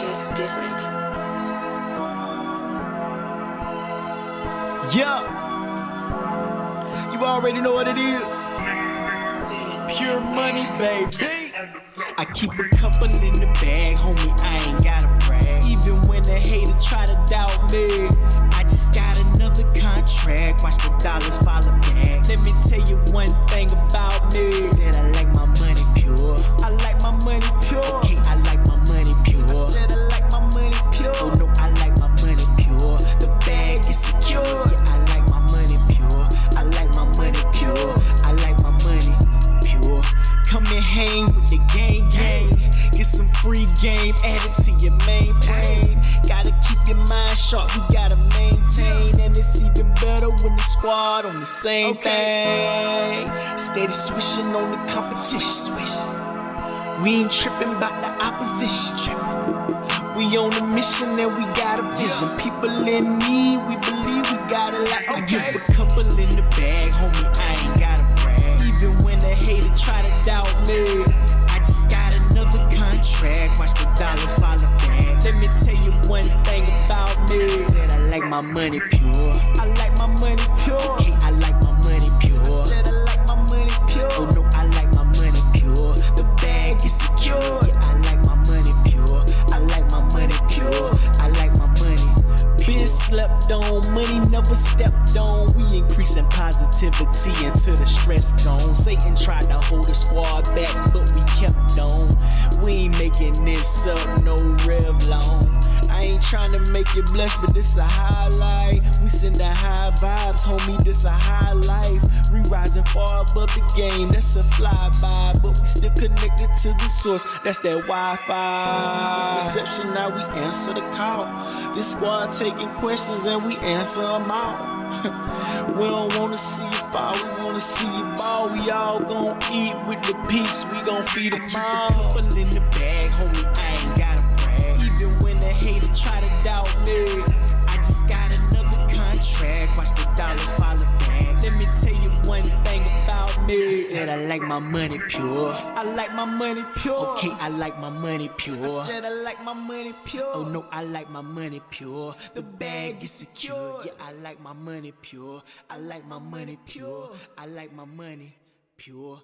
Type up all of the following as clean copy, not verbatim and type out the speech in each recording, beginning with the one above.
just different. Yeah, you already know what it is. Pure money, baby. I keep a couple in the bag, homie, I ain't gotta brag. Even when the hater try to doubt me, I just got another contract. Watch the dollars follow back. Let me tell you one thing about me. Said I like my money pure. I like my money pure. Okay, I like my money pure. I said I like my money pure. Oh no, I like my money pure. The bag is secure. Yeah, I like my money pure. I like my money pure. I like my money pure. Come and hang with the gang. Get some free game added to your mainframe. Gotta keep your mind sharp, we gotta maintain. And it's even better when the squad on the same thing. Steady swishing on the competition. We ain't tripping about the opposition. We on a mission and we got a vision. People in need, we believe we got a lot. I give a couple in the bag, homie, I ain't gotta brag. Even when the hater try to doubt me, I just got another contract. Watch the dollars follow back. Let me tell you one thing about me. Said I like my money pure. I like my money pure. Okay, I like my money pure. Said I like my money pure. Oh no, I like my money pure. The bag is secure. Yeah, I like my money pure. I like my money pure. I like my money. Been slept on, money never stepped on. We increasing positivity until the stress gone. Satan tried to hold the squad back, but we kept on. We ain't making this up, no Revlon. I ain't trying to make you blush, but this a highlight. We send the high vibes, homie, this a high life. We rising far above the game, that's a flyby. But we still connected to the source, that's that Wi-Fi. Reception, now we answer the call. This squad taking questions and we answer them all. We don't wanna see you fall, we wanna see you ball. We all gon' eat with the peeps, we gon' feed them all. Couple in the bag, homie, I ain't gotta brag. Even when the hater try to doubt me, I just got another contract. Watch the dollars follow back. Let me tell you one thing about me. I said I like my money pure. I like my money pure. Okay, I like my money pure. I said I like my money pure. Oh no, I like my money pure. The bag is secure. Yeah, I like my money pure. I like my money pure. I like my money pure.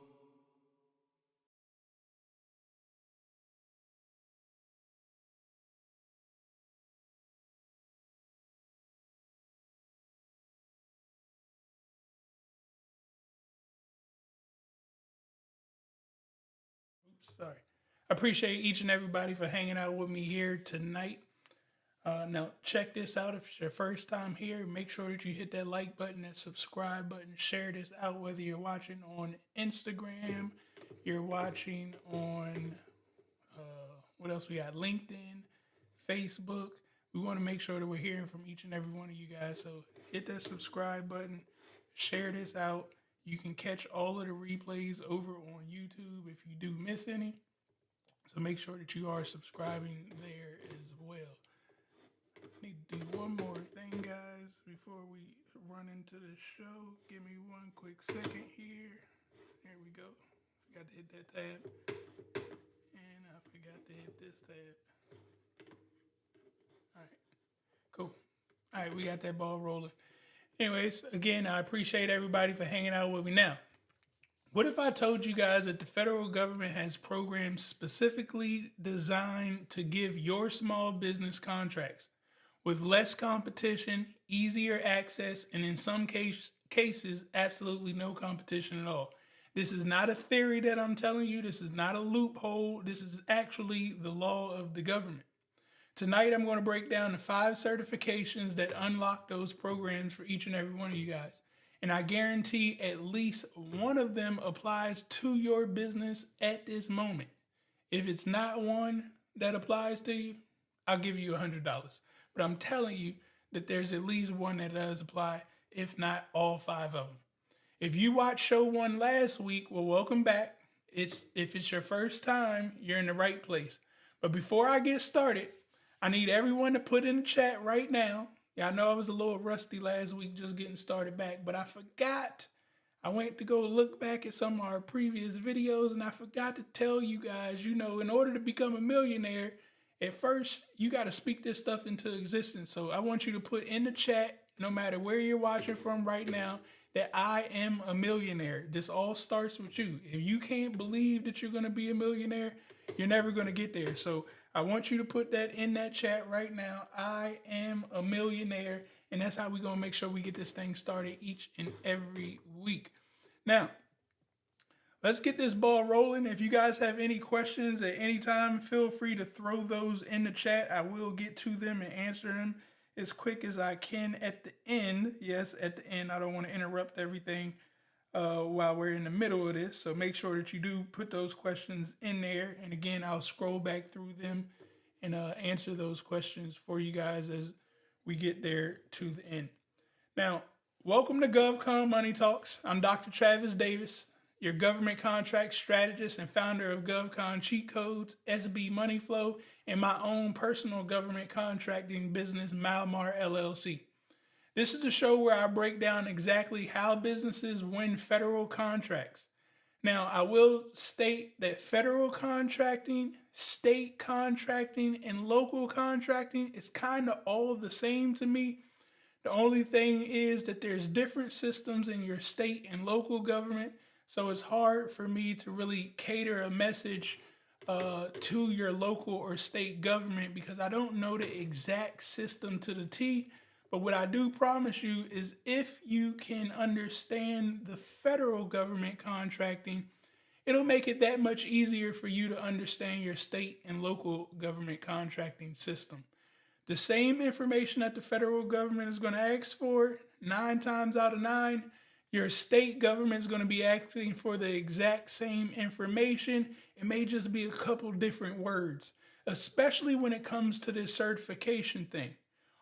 Sorry. I appreciate each and everybody for hanging out with me here tonight. Now, check this out. If it's your first time here, make sure that you hit that like button, that subscribe button, share this out, whether you're watching on Instagram, you're watching on, what else we got? LinkedIn, Facebook. We want to make sure that we're hearing from each and every one of you guys. So hit that subscribe button, share this out. You can catch all of the replays over on YouTube if you do miss any. So make sure that you are subscribing there as well. I need to do one more thing, guys, before we run into the show. Give me one quick second here. There we go. Forgot to hit that tab. And I forgot to hit this tab. All right. Cool. All right, we got that ball rolling. Anyways, again, I appreciate everybody for hanging out with me. Now, what if I told you guys that the federal government has programs specifically designed to give your small business contracts with less competition, easier access, and in some cases, absolutely no competition at all? This is not a theory that I'm telling you. This is not a loophole. This is actually the law of the government. Tonight, I'm going to break down the 5 certifications that unlock those programs for each and every one of you guys. And I guarantee at least one of them applies to your business at this moment. If it's not one that applies to you, I'll give you $100. But I'm telling you that there's at least one that does apply, if not all 5 of them. If you watched show 1 last week, well, welcome back. If it's your first time, you're in the right place. But before I get started, I need everyone to put in the chat right now. Yeah, I know I was a little rusty last week just getting started back, but I forgot. I went to go look back at some of our previous videos, and I forgot to tell you guys, in order to become a millionaire, at first, you got to speak this stuff into existence. So I want you to put in the chat, no matter where you're watching from right now, that I am a millionaire. This all starts with you. If you can't believe that you're going to be a millionaire, you're never going to get there. So I want you to put that in that chat right now. I am a millionaire. And that's how we're going to make sure we get this thing started each and every week. Now, let's get this ball rolling. If you guys have any questions at any time, feel free to throw those in the chat. I will get to them and answer them as quick as I can at the end. Yes, at the end. I don't want to interrupt everything while we're in the middle of this. So make sure that you do put those questions in there. And again, I'll scroll back through them and answer those questions for you guys as we get there to the end. Now, welcome to GovCon Money Talks. I'm Dr. Travis Davis, your government contract strategist and founder of GovCon Cheat Codes, SB Money Flow, and my own personal government contracting business, Malmar LLC. This is the show where I break down exactly how businesses win federal contracts. Now, I will state that federal contracting, state contracting, and local contracting is kind of all the same to me. The only thing is that there's different systems in your state and local government, so it's hard for me to really cater a message to your local or state government because I don't know the exact system to the T. But what I do promise you is if you can understand the federal government contracting, it'll make it that much easier for you to understand your state and local government contracting system. The same information that the federal government is going to ask for, 9 times out of 9, your state government is going to be asking for the exact same information. It may just be a couple different words, especially when it comes to this certification thing.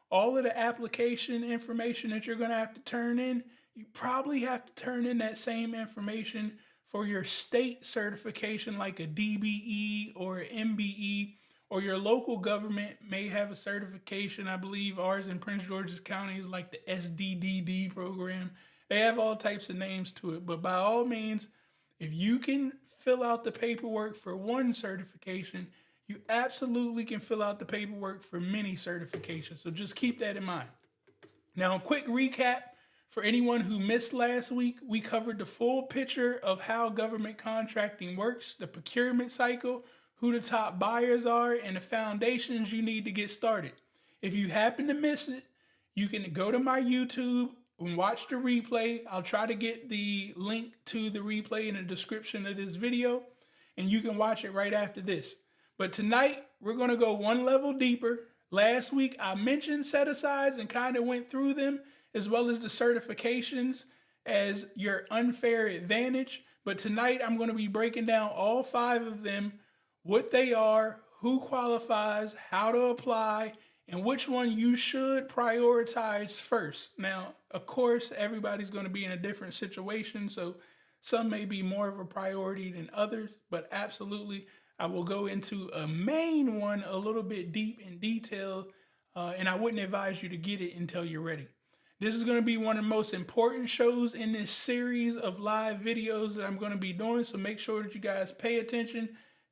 All of the application information that you're going to have to turn in, you probably have to turn in that same information for your state certification like a DBE or an MBE, or your local government may have a certification. I believe ours in Prince George's County is like the SDDD program. They have all types of names to it, but by all means, if you can fill out the paperwork for one certification, you absolutely can fill out the paperwork for many certifications. So just keep that in mind. Now, a quick recap for anyone who missed last week. We covered the full picture of how government contracting works, the procurement cycle, who the top buyers are, and the foundations you need to get started. If you happen to miss it, you can go to my YouTube and watch the replay. I'll try to get the link to the replay in the description of this video, and you can watch it right after this. But tonight, we're going to go one level deeper. Last week, I mentioned set-asides and kind of went through them, as well as the certifications as your unfair advantage. But tonight, I'm going to be breaking down all 5 of them, what they are, who qualifies, how to apply, and which one you should prioritize first. Now, of course, everybody's going to be in a different situation, so some may be more of a priority than others, but absolutely, I will go into a main one a little bit deep in detail, and I wouldn't advise you to get it until you're ready. This is going to be one of the most important shows in this series of live videos that I'm going to be doing, so make sure that you guys pay attention,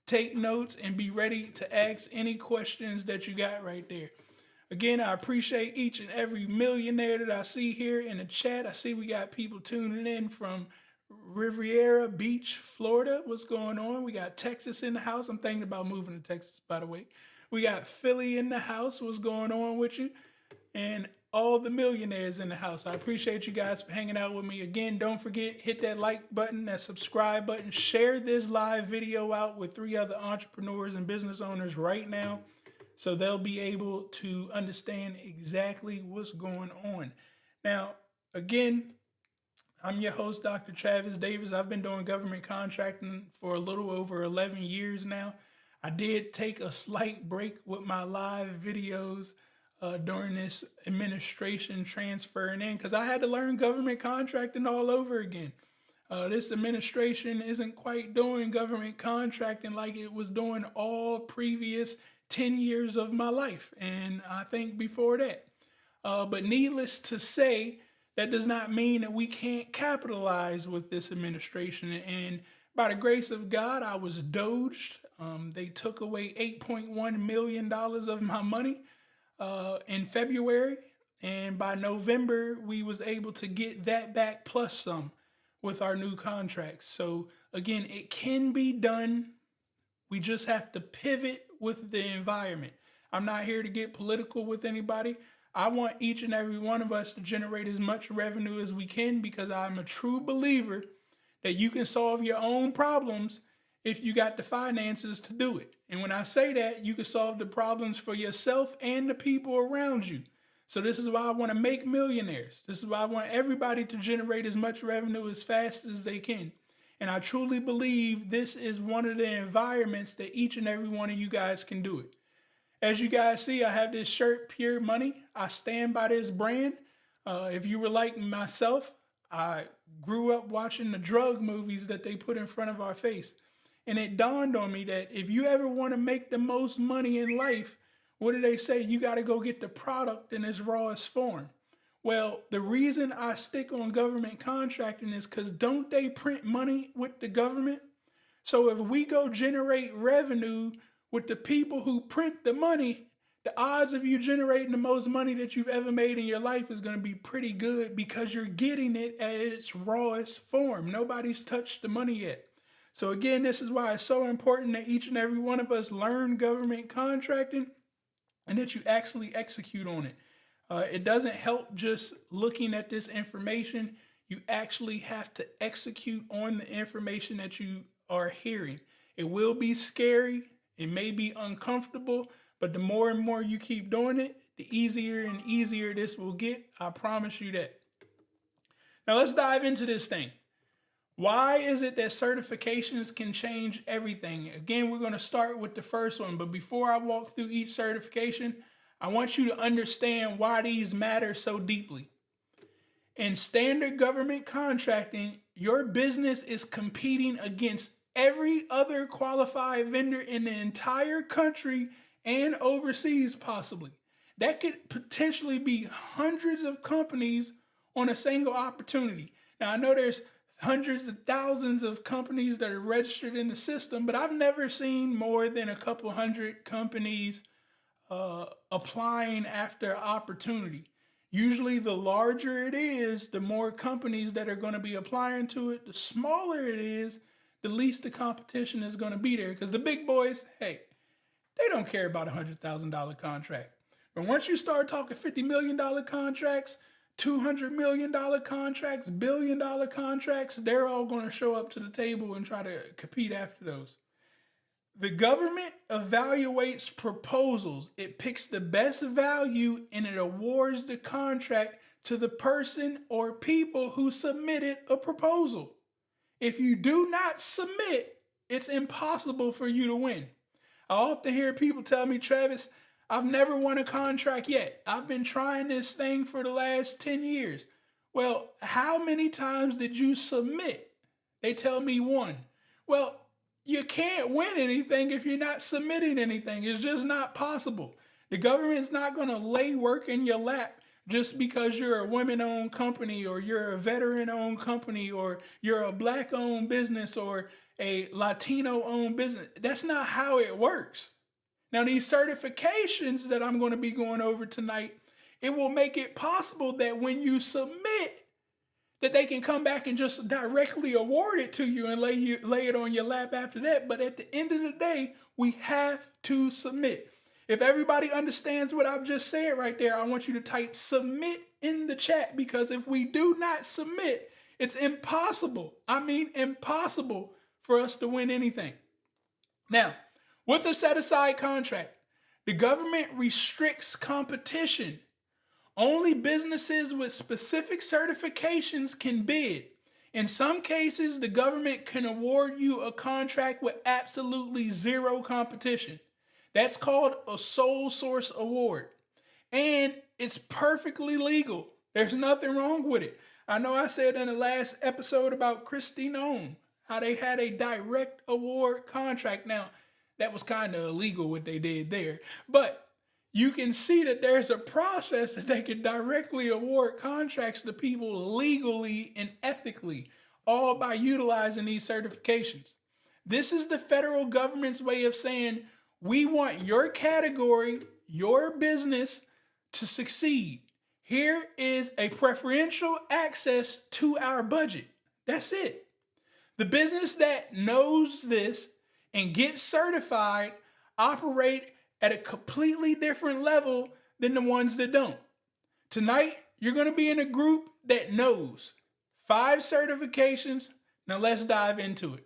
take notes, and be ready to ask any questions that you got right there. Again, I appreciate each and every millionaire that I see here in the chat. I see we got people tuning in from Riviera Beach, Florida. What's going on? We got Texas in the house. I'm thinking about moving to Texas, by the way. We got Philly in the house. What's going on with you? And all the millionaires in the house. I appreciate you guys for hanging out with me. Again, don't forget, hit that like button, that subscribe button. Share this live video out with 3 other entrepreneurs and business owners right now, so they'll be able to understand exactly what's going on. Now, again, I'm your host, Dr. Travis Davis. I've been doing government contracting for a little over 11 years now. I did take a slight break with my live videos during this administration transferring in because I had to learn government contracting all over again. This administration isn't quite doing government contracting like it was doing all previous 10 years of my life, and I think before that. But needless to say, that does not mean that we can't capitalize with this administration. And by the grace of God, I was doged They took away $8.1 million of my money in February. And by November, we was able to get that back plus some with our new contracts. So again, it can be done. We just have to pivot with the environment. I'm not here to get political with anybody. I want each and every one of us to generate as much revenue as we can, because I'm a true believer that you can solve your own problems if you got the finances to do it. And when I say that, you can solve the problems for yourself and the people around you. So this is why I want to make millionaires. This is why I want everybody to generate as much revenue as fast as they can. And I truly believe this is one of the environments that each and every one of you guys can do it. As you guys see, I have this shirt, Pure Money. I stand by this brand. If you were like myself, I grew up watching the drug movies that they put in front of our face. And it dawned on me that if you ever want to make the most money in life, what do they say? You got to go get the product in its rawest form. Well, the reason I stick on government contracting is because don't they print money with the government? So if we go generate revenue with the people who print the money, the odds of you generating the most money that you've ever made in your life is going to be pretty good, because you're getting it at its rawest form. Nobody's touched the money yet. So again, this is why it's so important that each and every one of us learn government contracting and that you actually execute on it. It doesn't help just looking at this information. You actually have to execute on the information that you are hearing. It will be scary. It may be uncomfortable, but the more and more you keep doing it, the easier and easier this will get. I promise you that. Now let's dive into this thing. Why is it that certifications can change everything? Again, we're going to start with the first one, but before I walk through each certification, I want you to understand why these matter so deeply. In standard government contracting, your business is competing against every other qualified vendor in the entire country and overseas possibly. That could potentially be hundreds of companies on a single opportunity. Now, I know there's hundreds of thousands of companies that are registered in the system, but I've never seen more than a couple hundred companies applying after opportunity. Usually the larger it is, the more companies that are going to be applying to it. The smaller it is, the least the competition is going to be there, because the big boys, hey, they don't care about a $100,000 contract. But once you start talking $50 million contracts, $200 million contracts, $1 billion contracts, they're all going to show up to the table and try to compete after those. The government evaluates proposals. It picks the best value and it awards the contract to the person or people who submitted a proposal. If you do not submit, it's impossible for you to win. I often hear people tell me, Travis, I've never won a contract yet. I've been trying this thing for the last 10 years. Well, how many times did you submit? They tell me one. Well, you can't win anything if you're not submitting anything. It's just not possible. The government's not going to lay work in your lap just because you're a women-owned company, or you're a veteran-owned company, or you're a black-owned business, or a Latino-owned business. That's not how it works. Now, these certifications that I'm going to be going over tonight, it will make it possible that when you submit, that they can come back and just directly award it to you and lay it on your lap after that. But at the end of the day, we have to submit. If everybody understands what I've just said right there, I want you to type submit in the chat, because if we do not submit, it's impossible. I mean, impossible for us to win anything. Now, with a set-aside contract, the government restricts competition. Only businesses with specific certifications can bid. In some cases, the government can award you a contract with absolutely zero competition. That's called a sole source award. And it's perfectly legal. There's nothing wrong with it. I know I said in the last episode about Christine Ohm, how they had a direct award contract. Now, that was kind of illegal what they did there. But you can see that there's a process that they can directly award contracts to people legally and ethically, all by utilizing these certifications. This is the federal government's way of saying, we want your category, your business to succeed. Here is a preferential access to our budget. That's it. The business that knows this and gets certified operate at a completely different level than the ones that don't. Tonight, you're going to be in a group that knows 5 certifications. Now let's dive into it.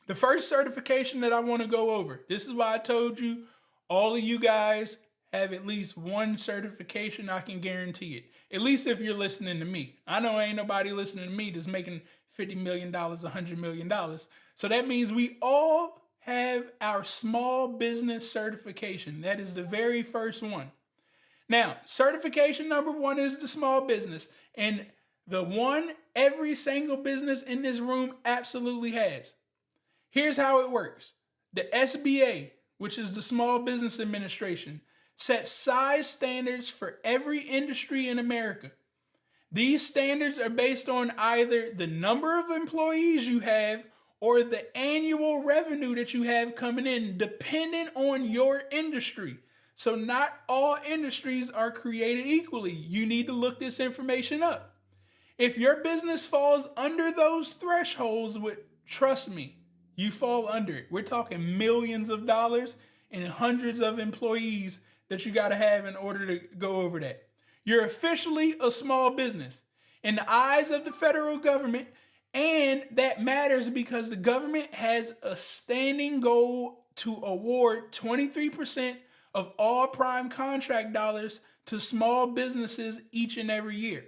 The first certification that I want to go over, this is why I told you all of you guys have at least one certification. I can guarantee it. At least if you're listening to me. I know ain't nobody listening to me that's making $50 million, $100 million. So that means we all have our small business certification. That is the very first one. Now, certification number 1 is the small business. And the one every single business in this room absolutely has. Here's how it works. The SBA, which is the Small Business Administration, sets size standards for every industry in America. These standards are based on either the number of employees you have or the annual revenue that you have coming in, depending on your industry. So not all industries are created equally. You need to look this information up. If your business falls under those thresholds, trust me, you fall under it. We're talking millions of dollars and hundreds of employees that you got to have in order to go over that. You're officially a small business in the eyes of the federal government, and that matters because the government has a standing goal to award 23% of all prime contract dollars to small businesses each and every year.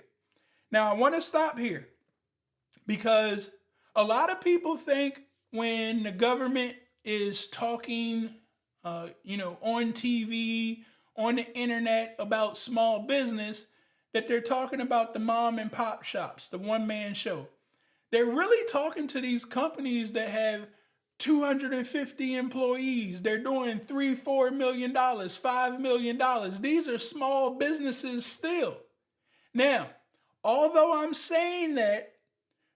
Now, I want to stop here because a lot of people think when the government is talking, on TV, on the internet about small business, that they're talking about the mom and pop shops, the one-man show. They're really talking to these companies that have 250 employees. They're doing $3-4 million, $5 million. These are small businesses still. Now, although I'm saying that,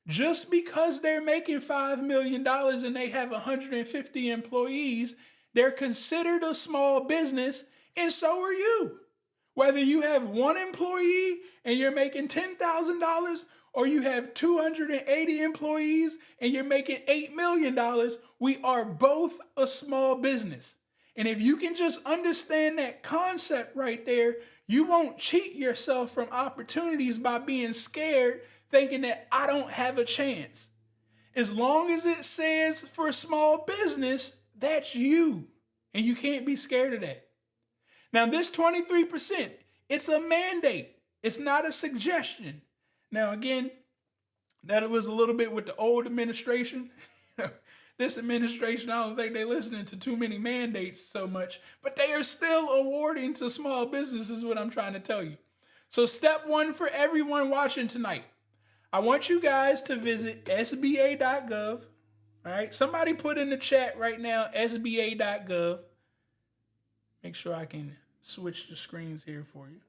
just because they're making $5 million and they have 150 employees, they're considered a small business, and so are you. Whether you have 1 employee and you're making $10,000, or you have 280 employees and you're making $8 million, we are both a small business. And if you can just understand that concept right there, you won't cheat yourself from opportunities by being scared, thinking that I don't have a chance. As long as it says for a small business, that's you. And you can't be scared of that. Now, this 23%, it's a mandate. It's not a suggestion. Now, again, that was a little bit with the old administration. This administration, I don't think they're listening to too many mandates so much, but they are still awarding to small businesses, is what I'm trying to tell you. So step 1 for everyone watching tonight. I want you guys to visit SBA.gov. All right, somebody put in the chat right now, SBA.gov. Make sure I can switch the screens here for you.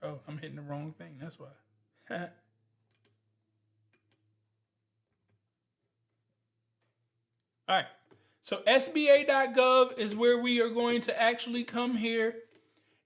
Oh, I'm hitting the wrong thing. That's why. All right. So SBA.gov is where we are going to actually come here,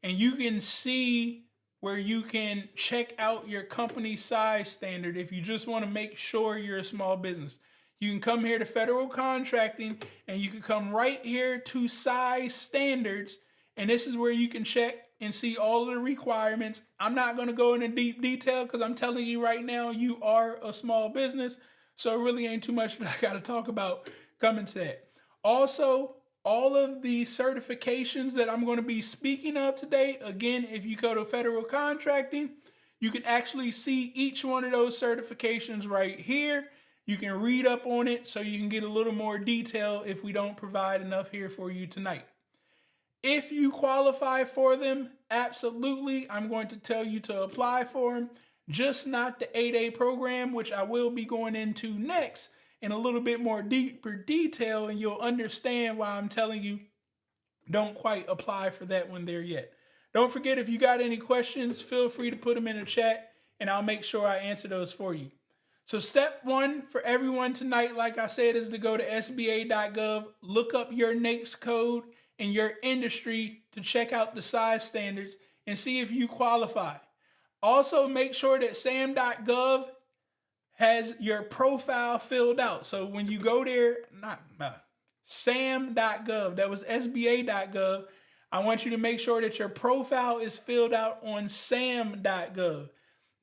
and you can see where you can check out your company size standard if you just want to make sure you're a small business. You can come here to federal contracting, and you can come right here to size standards, and this is where you can check and see all of the requirements. I'm not going to go into deep detail because I'm telling you right now, you are a small business, so it really ain't too much that I got to talk about coming to that. Also, all of the certifications that I'm going to be speaking of today, again, if you go to federal contracting, you can actually see each one of those certifications right here. You can read up on it so you can get a little more detail if we don't provide enough here for you tonight. If you qualify for them, absolutely, I'm going to tell you to apply for them, just not the 8A program, which I will be going into next in a little bit more deeper detail, and you'll understand why I'm telling you don't quite apply for that one there yet. Don't forget, if you got any questions, feel free to put them in the chat, and I'll make sure I answer those for you. So step one for everyone tonight, like I said, is to go to SBA.gov, look up your NAICS code in your industry to check out the size standards and see if you qualify. Also, make sure that SAM.gov has your profile filled out. So when you go there, SAM.gov, that was SBA.gov, I want you to make sure that your profile is filled out on SAM.gov.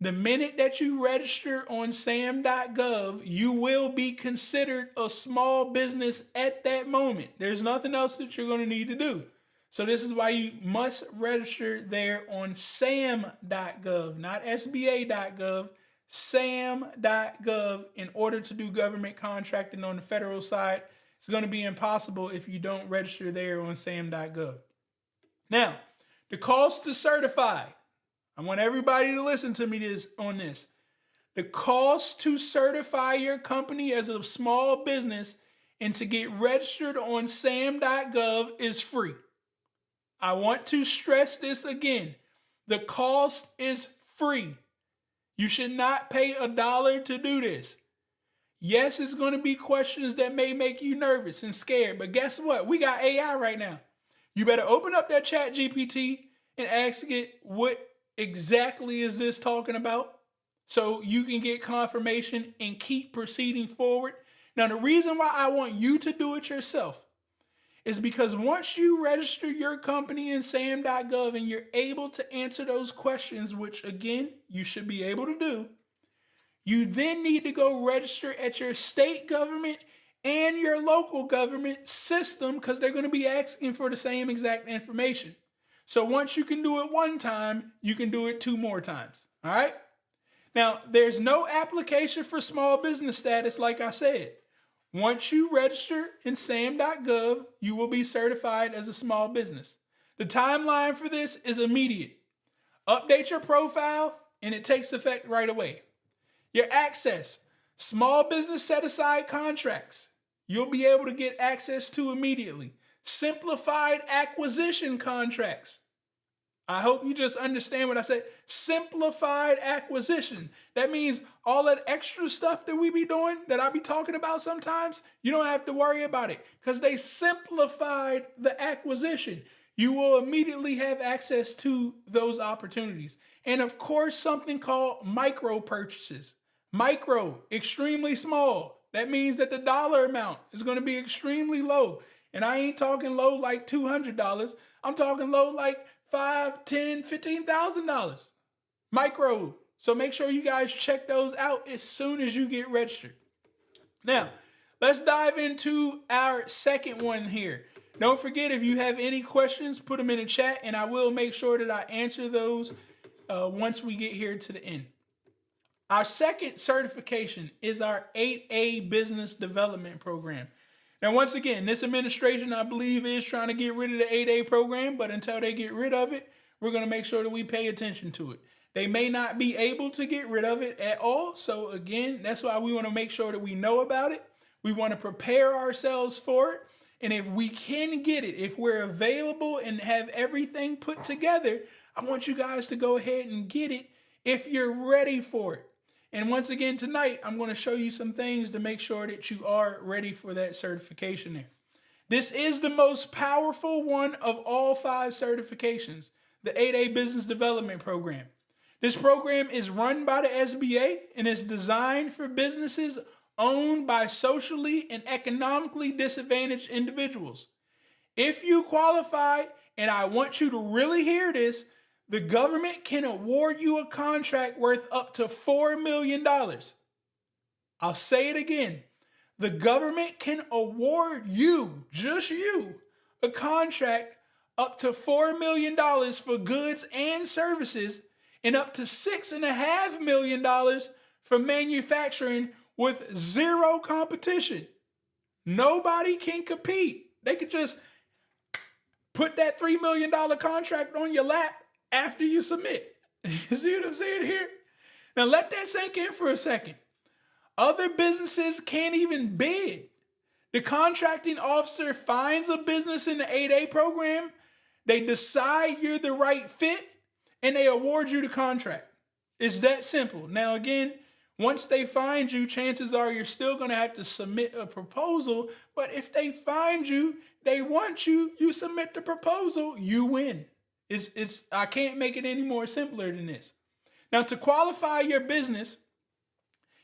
The minute that you register on SAM.gov, you will be considered a small business at that moment. There's nothing else that you're going to need to do. So this is why you must register there on SAM.gov, not SBA.gov, SAM.gov in order to do government contracting on the federal side. It's going to be impossible if you don't register there on SAM.gov. Now, the cost to certify. I want everybody to listen to me on this. The cost to certify your company as a small business and to get registered on SAM.gov is free. I want to stress this again. The cost is free. You should not pay $1 to do this. Yes, it's going to be questions that may make you nervous and scared, but guess what? We got AI right now. You better open up that chat GPT and ask it, what exactly is this talking about? So you can get confirmation and keep proceeding forward. Now, the reason why I want you to do it yourself is because once you register your company in SAM.gov and you're able to answer those questions, which again, you should be able to do, you then need to go register at your state government and your local government system because they're going to be asking for the same exact information. So once you can do it one time, you can do it 2 more times. All right. Now, there's no application for small business status, like I said. Once you register in SAM.gov, you will be certified as a small business. The timeline for this is immediate. Update your profile, and it takes effect right away. Your access, small business set-aside contracts, you'll be able to get access to immediately. Simplified acquisition contracts. I hope you just understand what I said. Simplified acquisition. That means all that extra stuff that we be doing, that I be talking about sometimes, you don't have to worry about it because they simplified the acquisition. You will immediately have access to those opportunities. And of course, something called micro purchases. Micro, extremely small. That means that the dollar amount is going to be extremely low. And I ain't talking low like $200. I'm talking low like $5,000, $10,000, $15,000. Micro. So make sure you guys check those out as soon as you get registered. Now, let's dive into our second one here. Don't forget, if you have any questions, put them in the chat, and I will make sure that I answer those once we get here to the end. Our second certification is our 8A Business Development Program. Now, once again, this administration, I believe, is trying to get rid of the 8A program, but until they get rid of it, we're going to make sure that we pay attention to it. They may not be able to get rid of it at all. So again, that's why we want to make sure that we know about it. We want to prepare ourselves for it. And if we can get it, if we're available and have everything put together, I want you guys to go ahead and get it if you're ready for it. And once again, tonight, I'm going to show you some things to make sure that you are ready for that certification there. This is the most powerful one of all 5 certifications, the 8A Business Development Program. This program is run by the SBA and is designed for businesses owned by socially and economically disadvantaged individuals. If you qualify, and I want you to really hear this, the government can award you a contract worth up to $4 million. I'll say it again. The government can award you, just you, a contract up to $4 million for goods and services and up to $6.5 million for manufacturing with 0 competition. Nobody can compete. They could just put that $3 million contract on your lap after you submit. You see what I'm saying here? Now let that sink in for a second. Other businesses can't even bid. The contracting officer finds a business in the 8A program, they decide you're the right fit, and they award you the contract. It's that simple. Now again, Once they find you, chances are you're still going to have to submit a proposal. But if they find you, they want you, you submit the proposal, you win. I can't make it any more simpler than this. Now, to qualify your business,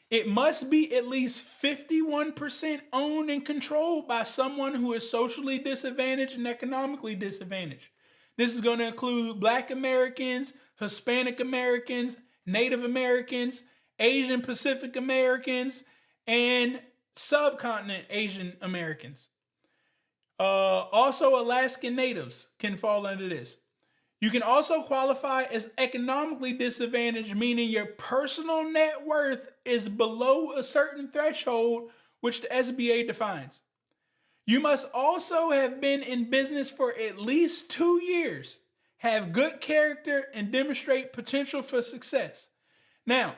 it must be at least 51% owned and controlled by someone who is socially disadvantaged and economically disadvantaged. This is going to include Black Americans, Hispanic Americans, Native Americans, Asian Pacific Americans, and subcontinent Asian Americans. Also, Alaskan Natives can fall under this. You can also qualify as economically disadvantaged, meaning your personal net worth is below a certain threshold, which the SBA defines. You must also have been in business for at least 2 years, have good character, and demonstrate potential for success. Now,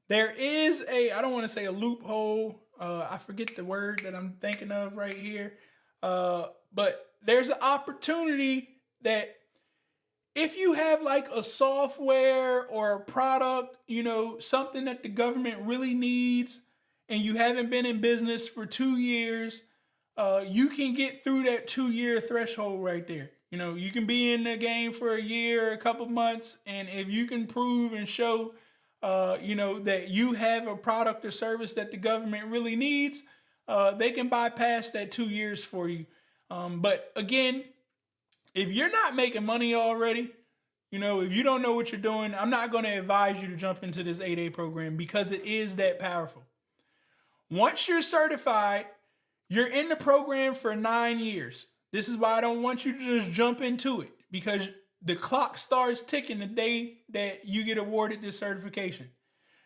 there is I don't want to say a loophole. I forget the word that I'm thinking of right here. But there's an opportunity that if you have like a software or a product, something that the government really needs, and you haven't been in business for 2 years, you can get through that 2-year threshold right there. You can be in the game for a year, a couple months, and if you can prove and show, that you have a product or service that the government really needs, they can bypass that 2 years for you. But again, if you're not making money already, if you don't know what you're doing, I'm not going to advise you to jump into this 8A program because it is that powerful. Once you're certified, you're in the program for 9 years. This is why I don't want you to just jump into it, because the clock starts ticking the day that you get awarded this certification.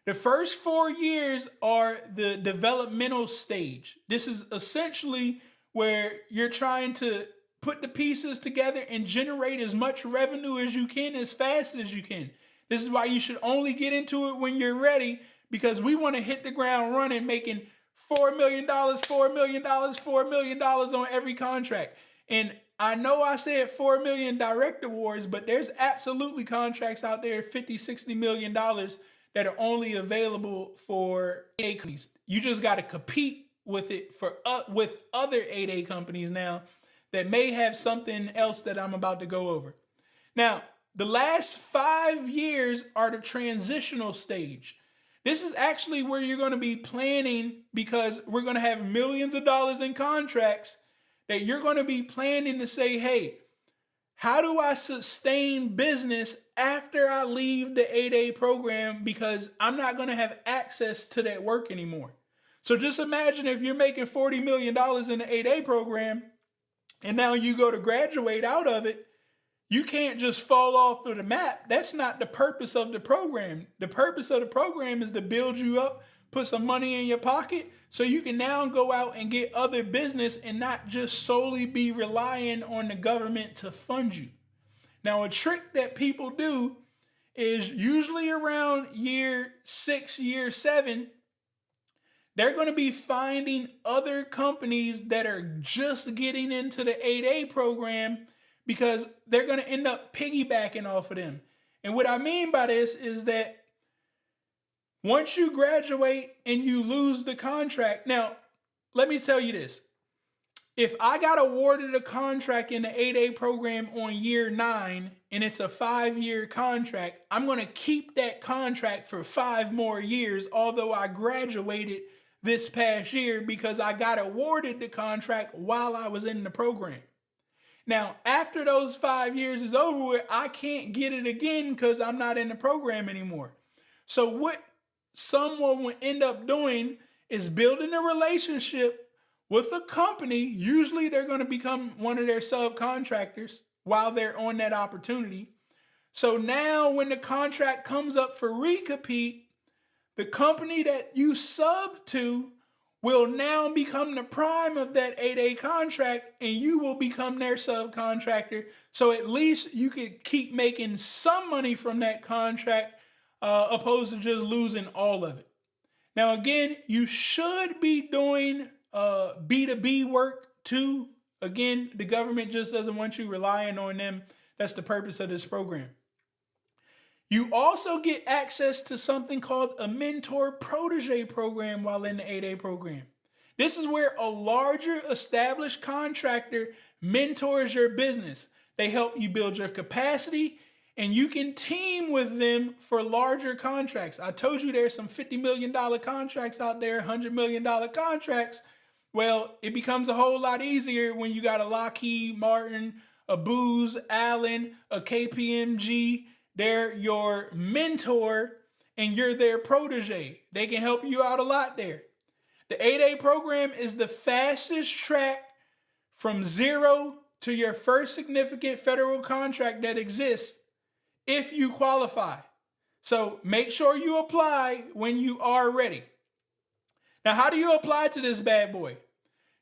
The first 4 years are the developmental stage. This is essentially where you're trying to put the pieces together and generate as much revenue as you can, as fast as you can. This is why you should only get into it when you're ready, because we want to hit the ground running, making $4 million, $4 million, $4 million on every contract. And I know I said 4 million direct awards, but there's absolutely contracts out there, $50-60 million, that are only available for 8A companies. You just got to compete with it with other 8A companies now that may have something else that I'm about to go over. Now, the last 5 years are the transitional stage. This is actually where you're going to be planning, because we're going to have millions of dollars in contracts that you're going to be planning to say, hey, how do I sustain business after I leave the 8A program, because I'm not going to have access to that work anymore. So just imagine if you're making $40 million in the 8A program and now you go to graduate out of it, you can't just fall off of the map. That's not the purpose of the program. The purpose of the program is to build you up, put some money in your pocket, so you can now go out and get other business and not just solely be relying on the government to fund you. Now, a trick that people do is usually around year 6, year 7, they're going to be finding other companies that are just getting into the 8A program, because they're going to end up piggybacking off of them. And what I mean by this is that once you graduate and you lose the contract, now, let me tell you this. If I got awarded a contract in the 8A program on year 9 and it's a 5-year contract, I'm going to keep that contract for 5 more years, although I graduated this past year, because I got awarded the contract while I was in the program. Now, after those 5 years is over with, I can't get it again because I'm not in the program anymore. So what someone will end up doing is building a relationship with a company. Usually they're going to become one of their subcontractors while they're on that opportunity. So now when the contract comes up for recompete, the company that you sub to will now become the prime of that 8A contract, and you will become their subcontractor. So at least you could keep making some money from that contract, opposed to just losing all of it. Now, again, you should be doing B2B work too. Again, the government just doesn't want you relying on them. That's the purpose of this program. You also get access to something called a mentor protege program while in the 8A program. This is where a larger established contractor mentors your business. They help you build your capacity and you can team with them for larger contracts. I told you there's some $50 million contracts out there, $100 million contracts. Well, it becomes a whole lot easier when you got a Lockheed Martin, a Booz Allen, a KPMG. They're your mentor and you're their protege. They can help you out a lot there. The 8A program is the fastest track from zero to your first significant federal contract that exists if you qualify. So make sure you apply when you are ready. Now, how do you apply to this bad boy?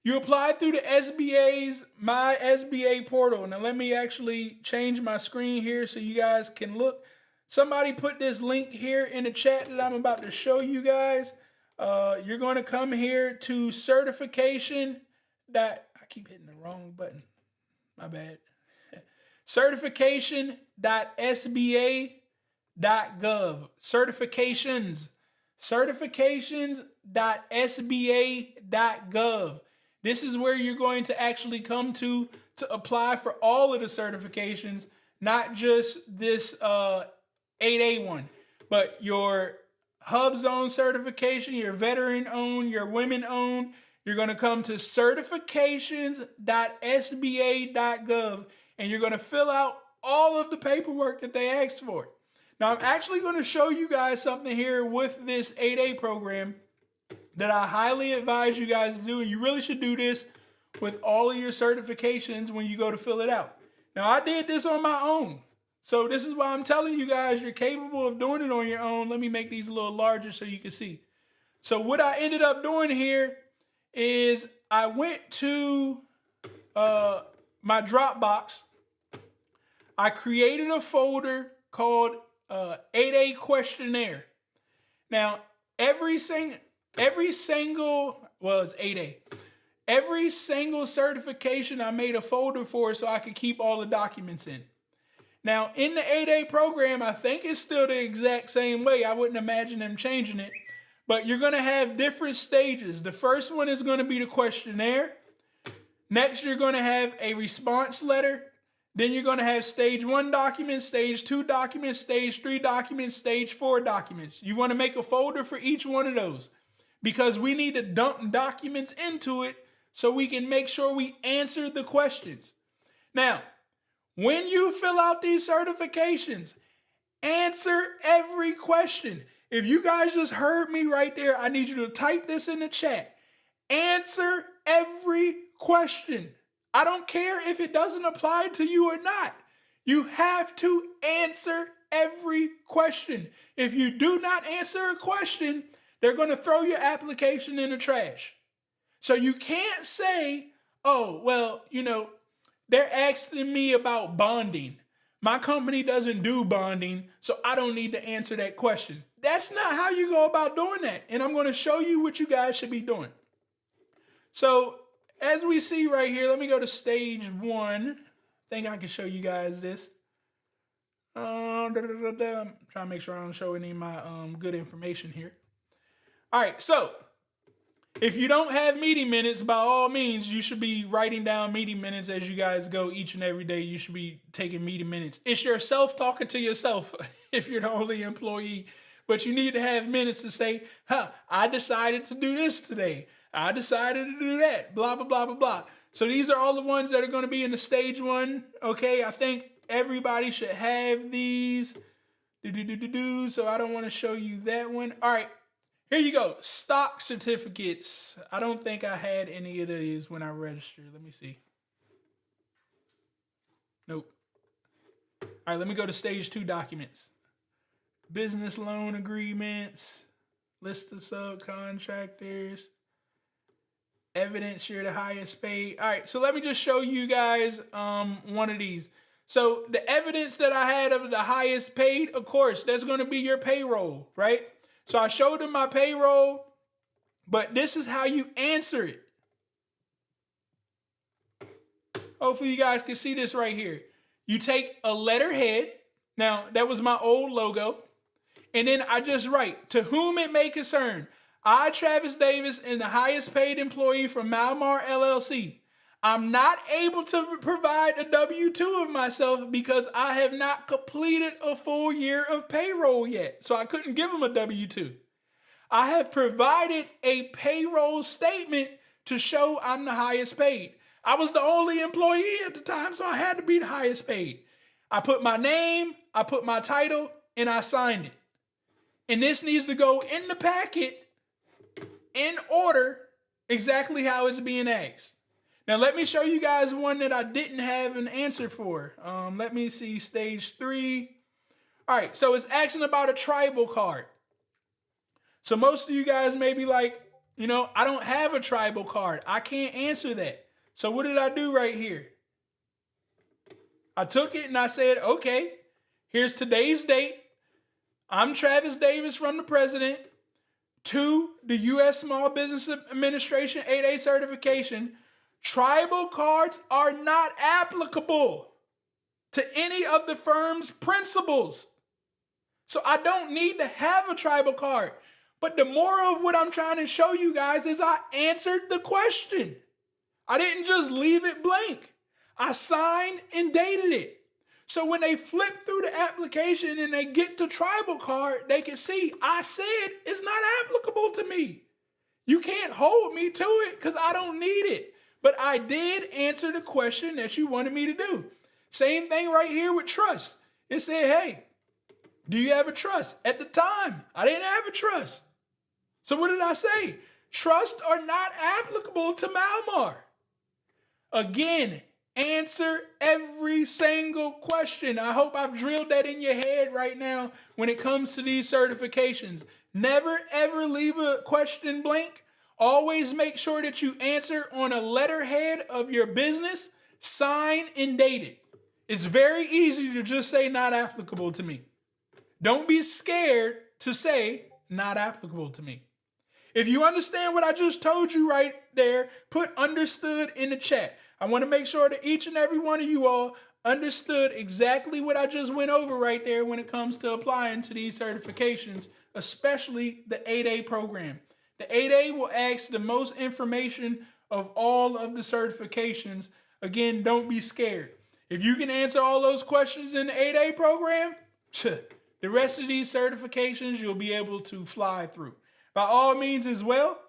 You apply through the SBA's My SBA portal. Now, let me actually change my screen here so you guys can look. Somebody put this link here in the chat that I'm about to show you guys. You're going to come here to certification. I keep hitting the wrong button. My bad. Certification.sba.gov. Certifications.sba.gov. This is where you're going to actually come to apply for all of the certifications, not just this 8A one, but your HUBZone certification, your veteran-owned, your women-owned. You're going to come to certifications.sba.gov, and you're going to fill out all of the paperwork that they asked for. Now, I'm actually going to show you guys something here with this 8A program that I highly advise you guys to do, and you really should do this with all of your certifications when you go to fill it out. Now, I did this on my own. So this is why I'm telling you guys you're capable of doing it on your own. Let me make these a little larger so you can see. So what I ended up doing here is I went to my Dropbox. I created a folder called 8A questionnaire. Now, every single, well, it's 8A. Every single certification I made a folder for so I could keep all the documents in. Now, in the 8A program, I think it's still the exact same way. I wouldn't imagine them changing it. But you're going to have different stages. The first one is going to be the questionnaire. Next, you're going to have a response letter. Then you're going to have stage 1 documents, stage 2 documents, stage 3 documents, stage 4 documents. You want to make a folder for each one of those because we need to dump documents into it so we can make sure we answer the questions. Now, when you fill out these certifications, answer every question. If you guys just heard me right there, I need you to type this in the chat. Answer every question. I don't care if it doesn't apply to you or not. You have to answer every question. If you do not answer a question, they're going to throw your application in the trash. So you can't say, oh, well, they're asking me about bonding. My company doesn't do bonding, so I don't need to answer that question. That's not how you go about doing that. And I'm going to show you what you guys should be doing. So as we see right here, let me go to stage 1. I think I can show you guys this. I'm trying to make sure I don't show any of my good information here. All right, so if you don't have meeting minutes, by all means, you should be writing down meeting minutes as you guys go each and every day. You should be taking meeting minutes. It's yourself talking to yourself if you're the only employee. But you need to have minutes to say, I decided to do this today. I decided to do that, blah, blah, blah, blah, blah. So these are all the ones that are going to be in the stage 1. Okay, I think everybody should have these. So I don't want to show you that one. All right. Here you go. Stock certificates. I don't think I had any of these when I registered. Let me see. Nope. All right, let me go to stage 2 documents. Business loan agreements, list of subcontractors, evidence you're the highest paid. All right, so let me just show you guys one of these. So the evidence that I had of the highest paid, of course, that's going to be your payroll, right? So I showed them my payroll, but this is how you answer it. Hopefully you guys can see this right here. You take a letterhead. Now, that was my old logo. And then I just write, to whom it may concern, I, Travis Davis, am the highest paid employee from Malmar LLC. I'm not able to provide a W-2 of myself because I have not completed a full year of payroll yet. So I couldn't give them a W-2. I have provided a payroll statement to show I'm the highest paid. I was the only employee at the time, so I had to be the highest paid. I put my name, I put my title, and I signed it. And this needs to go in the packet in order exactly how it's being asked. Now, let me show you guys one that I didn't have an answer for. Let me see, stage 3. All right, so it's asking about a tribal card. So most of you guys may be like, you know, I don't have a tribal card. I can't answer that. So what did I do right here? I took it and I said, okay, here's today's date. I'm Travis Davis from the president to the U.S. Small Business Administration 8A certification. Tribal cards are not applicable to any of the firm's principals. So I don't need to have a tribal card. But the moral of what I'm trying to show you guys is I answered the question. I didn't just leave it blank. I signed and dated it. So when they flip through the application and they get the tribal card, they can see I said it's not applicable to me. You can't hold me to it because I don't need it. But I did answer the question that you wanted me to do. Same thing right here with trust. It said, hey, do you have a trust? At the time, I didn't have a trust. So what did I say? Trusts are not applicable to Malmar. Again, answer every single question. I hope I've drilled that in your head right now when it comes to these certifications. Never, ever leave a question blank. Always make sure that you answer on a letterhead of your business, sign and date it. It's very easy to just say not applicable to me. Don't be scared to say not applicable to me. If you understand what I just told you right there, put understood in the chat. I want to make sure that each and every one of you all understood exactly what I just went over right there when it comes to applying to these certifications, especially the 8A program. The 8A will ask the most information of all of the certifications. Again, don't be scared. If you can answer all those questions in the 8A program, the rest of these certifications you'll be able to fly through. By all means as well,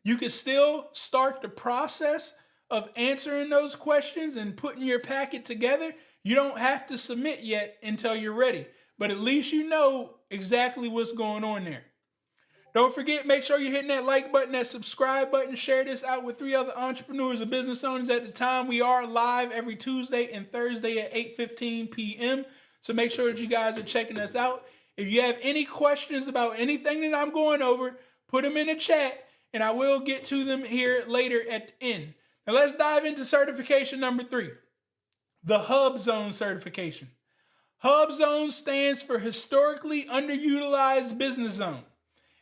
you can still start the process of answering those questions and putting your packet together. You don't have to submit yet until you're ready, but at least you know exactly what's going on there. Don't forget, make sure you're hitting that like button, that subscribe button, share this out with 3 other entrepreneurs or business owners at the time. We are live every Tuesday and Thursday at 8:15 p.m. So make sure that you guys are checking us out. If you have any questions about anything that I'm going over, put them in the chat and I will get to them here later at the end. Now let's dive into certification number 3, the HUBZone certification. HUBZone stands for Historically Underutilized Business Zone.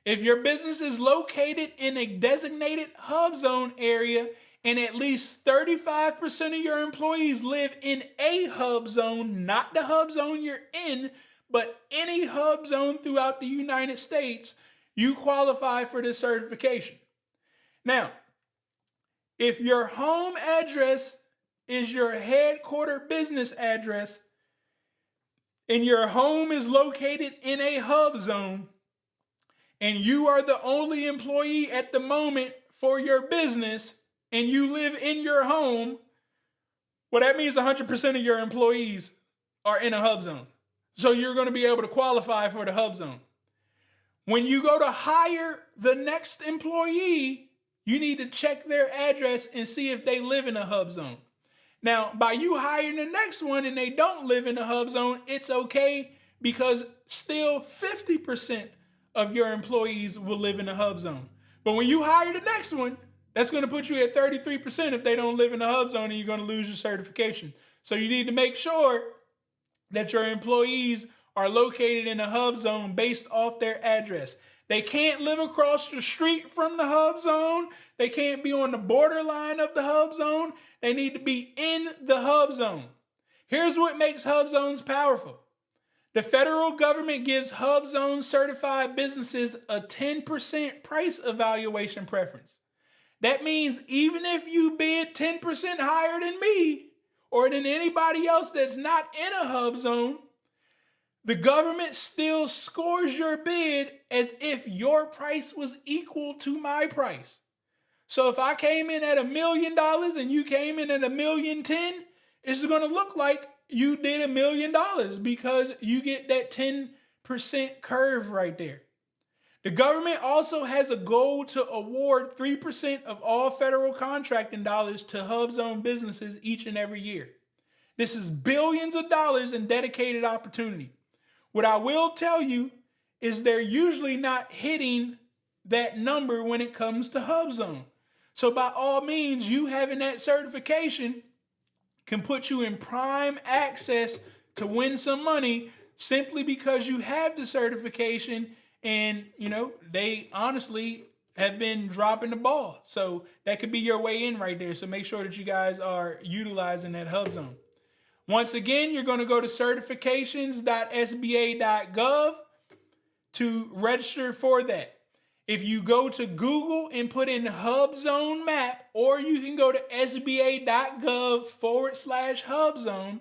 If your business is located in a designated HUBZone area and at least 35% of your employees live in a HUBZone, not the HUBZone you're in, but any HUBZone throughout the United States, you qualify for this certification. Now, if your home address is your headquarter business address and your home is located in a HUBZone, and you are the only employee at the moment for your business, and you live in your home, well, that means 100% of your employees are in a HUBZone. So you're going to be able to qualify for the HUBZone. When you go to hire the next employee, you need to check their address and see if they live in a HUBZone. Now, by you hiring the next one and they don't live in a HUBZone, it's okay because still 50% of your employees will live in a HUBZone. But when you hire the next one, that's going to put you at 33% if they don't live in a HUBZone, and you're going to lose your certification. So you need to make sure that your employees are located in a HUBZone based off their address. They can't live across the street from the HUBZone. They can't be on the borderline of the HUBZone. They need to be in the HUBZone. Here's what makes HUBZones powerful. The federal government gives HUBZone certified businesses a 10% price evaluation preference. That means even if you bid 10% higher than me or than anybody else that's not in a HUBZone, the government still scores your bid as if your price was equal to my price. So if I came in at $1 million and you came in at $1,010,000, it's going to look like you did $1 million because you get that 10% curve right there. The government also has a goal to award 3% of all federal contracting dollars to HUBZone businesses each and every year. This is billions of dollars in dedicated opportunity. What I will tell you is they're usually not hitting that number when it comes to HUBZone. So by all means, you having that certification can put you in prime access to win some money simply because you have the certification and, they honestly have been dropping the ball. So that could be your way in right there. So make sure that you guys are utilizing that HUBZone. Once again, you're going to go to certifications.sba.gov to register for that. If you go to Google and put in HUBZone map, or you can go to sba.gov/HUBZone,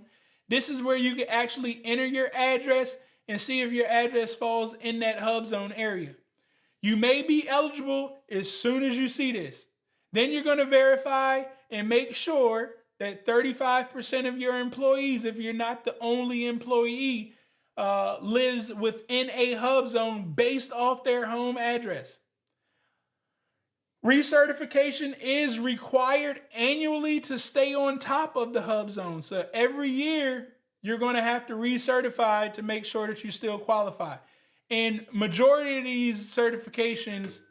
this is where you can actually enter your address and see if your address falls in that HUBZone area. You may be eligible as soon as you see this. Then you're going to verify and make sure that 35% of your employees, if you're not the only employee, lives within a HUBZone based off their home address. Recertification is required annually to stay on top of the HUBZone. So every year, you're going to have to recertify to make sure that you still qualify. And majority of these certifications,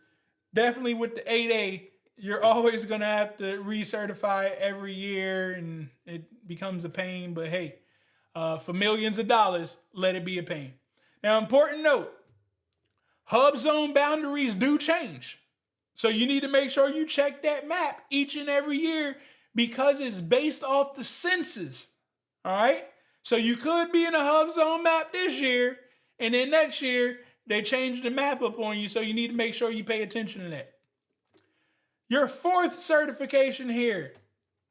definitely with the 8A, you're always going to have to recertify every year, and it becomes a pain. But hey, for millions of dollars, let it be a pain. Now, important note, HUBZone boundaries do change. So you need to make sure you check that map each and every year because it's based off the census. All right? So you could be in a HUBZone map this year, and then next year, they change the map up on you. So you need to make sure you pay attention to that. Your fourth certification here,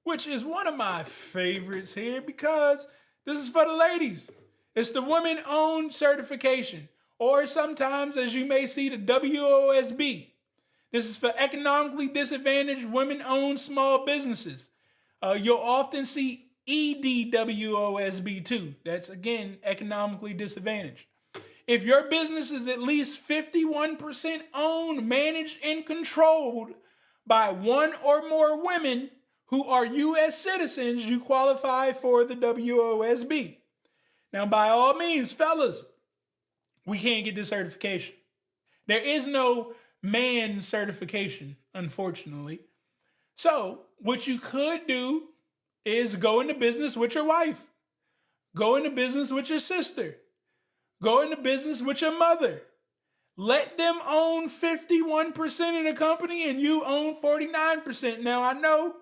which is one of my favorites here because this is for the ladies. It's the women-owned certification, or sometimes, as you may see, the WOSB. This is for economically disadvantaged women-owned small businesses. You'll often see EDWOSB too. That's, again, economically disadvantaged. If your business is at least 51% owned, managed, and controlled by one or more women who are U.S. citizens, you qualify for the WOSB. Now, by all means, fellas, we can't get this certification. There is no man certification, unfortunately. So what you could do is go into business with your wife. Go into business with your sister. Go into business with your mother. Let them own 51% of the company and you own 49%. Now, I know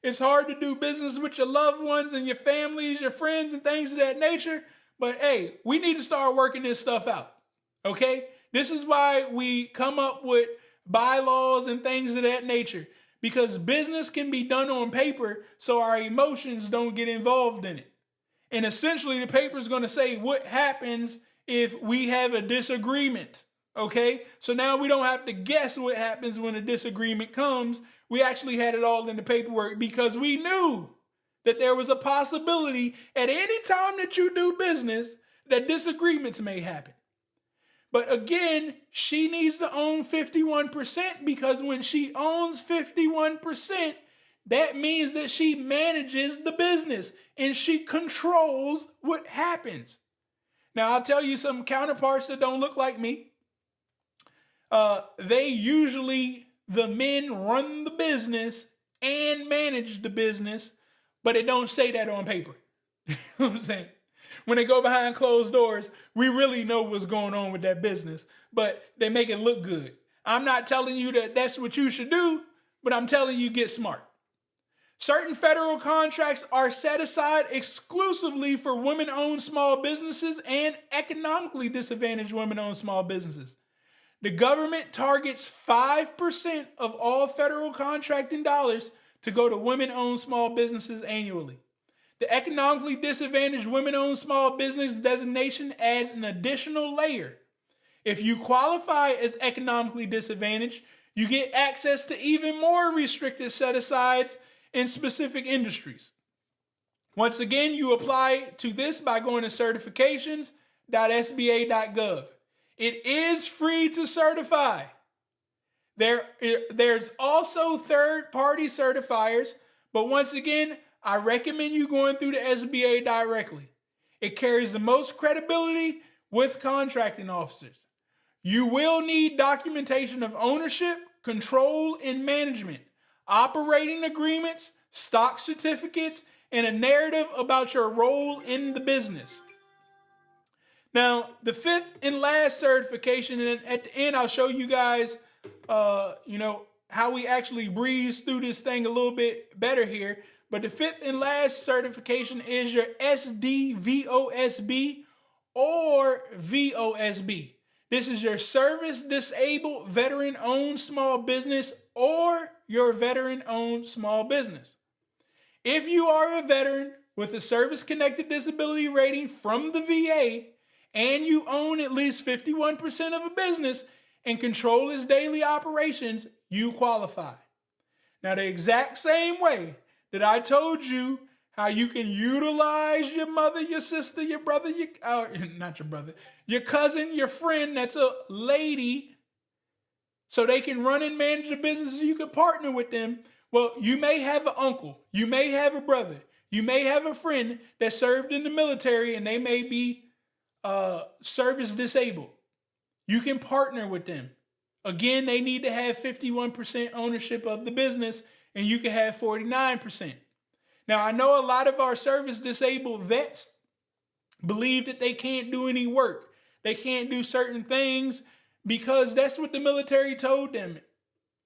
it's hard to do business with your loved ones and your families, your friends, and things of that nature. But hey, we need to start working this stuff out. Okay? This is why we come up with bylaws and things of that nature. Because business can be done on paper so our emotions don't get involved in it. And essentially, the paper is going to say what happens if we have a disagreement. Okay, so now we don't have to guess what happens when a disagreement comes. We actually had it all in the paperwork because we knew that there was a possibility at any time that you do business that disagreements may happen. But again, she needs to own 51% because when she owns 51%, that means that she manages the business and she controls what happens. Now, I'll tell you some counterparts that don't look like me. They usually, the men run the business and manage the business, but it don't say that on paper. You know what I'm saying? When they go behind closed doors, we really know what's going on with that business, but they make it look good. I'm not telling you that that's what you should do, but I'm telling you get smart. Certain federal contracts are set aside exclusively for women-owned small businesses and economically disadvantaged women-owned small businesses. The government targets 5% of all federal contracting dollars to go to women-owned small businesses annually. The economically disadvantaged women-owned small business designation adds an additional layer. If you qualify as economically disadvantaged, you get access to even more restricted set-asides in specific industries. Once again, you apply to this by going to certifications.sba.gov. It is free to certify. There's also third-party certifiers, but once again, I recommend you going through the SBA directly. It carries the most credibility with contracting officers. You will need documentation of ownership, control, and management, operating agreements, stock certificates, and a narrative about your role in the business. Now, the fifth and last certification, and at the end, I'll show you guys, how we actually breeze through this thing a little bit better here. But the fifth and last certification is your SDVOSB or VOSB. This is your service disabled veteran owned small business or your veteran owned small business. If you are a veteran with a service connected disability rating from the VA and you own at least 51% of a business and control its daily operations, you qualify. Now, the exact same way that I told you how you can utilize your mother, your sister, your brother, your cousin, your friend that's a lady, so they can run and manage a business, you can partner with them. Well, you may have an uncle, you may have a brother, you may have a friend that served in the military and they may be service disabled. You can partner with them. Again, they need to have 51% ownership of the business and you can have 49%. Now, I know a lot of our service disabled vets believe that they can't do any work. They can't do certain things because that's what the military told them.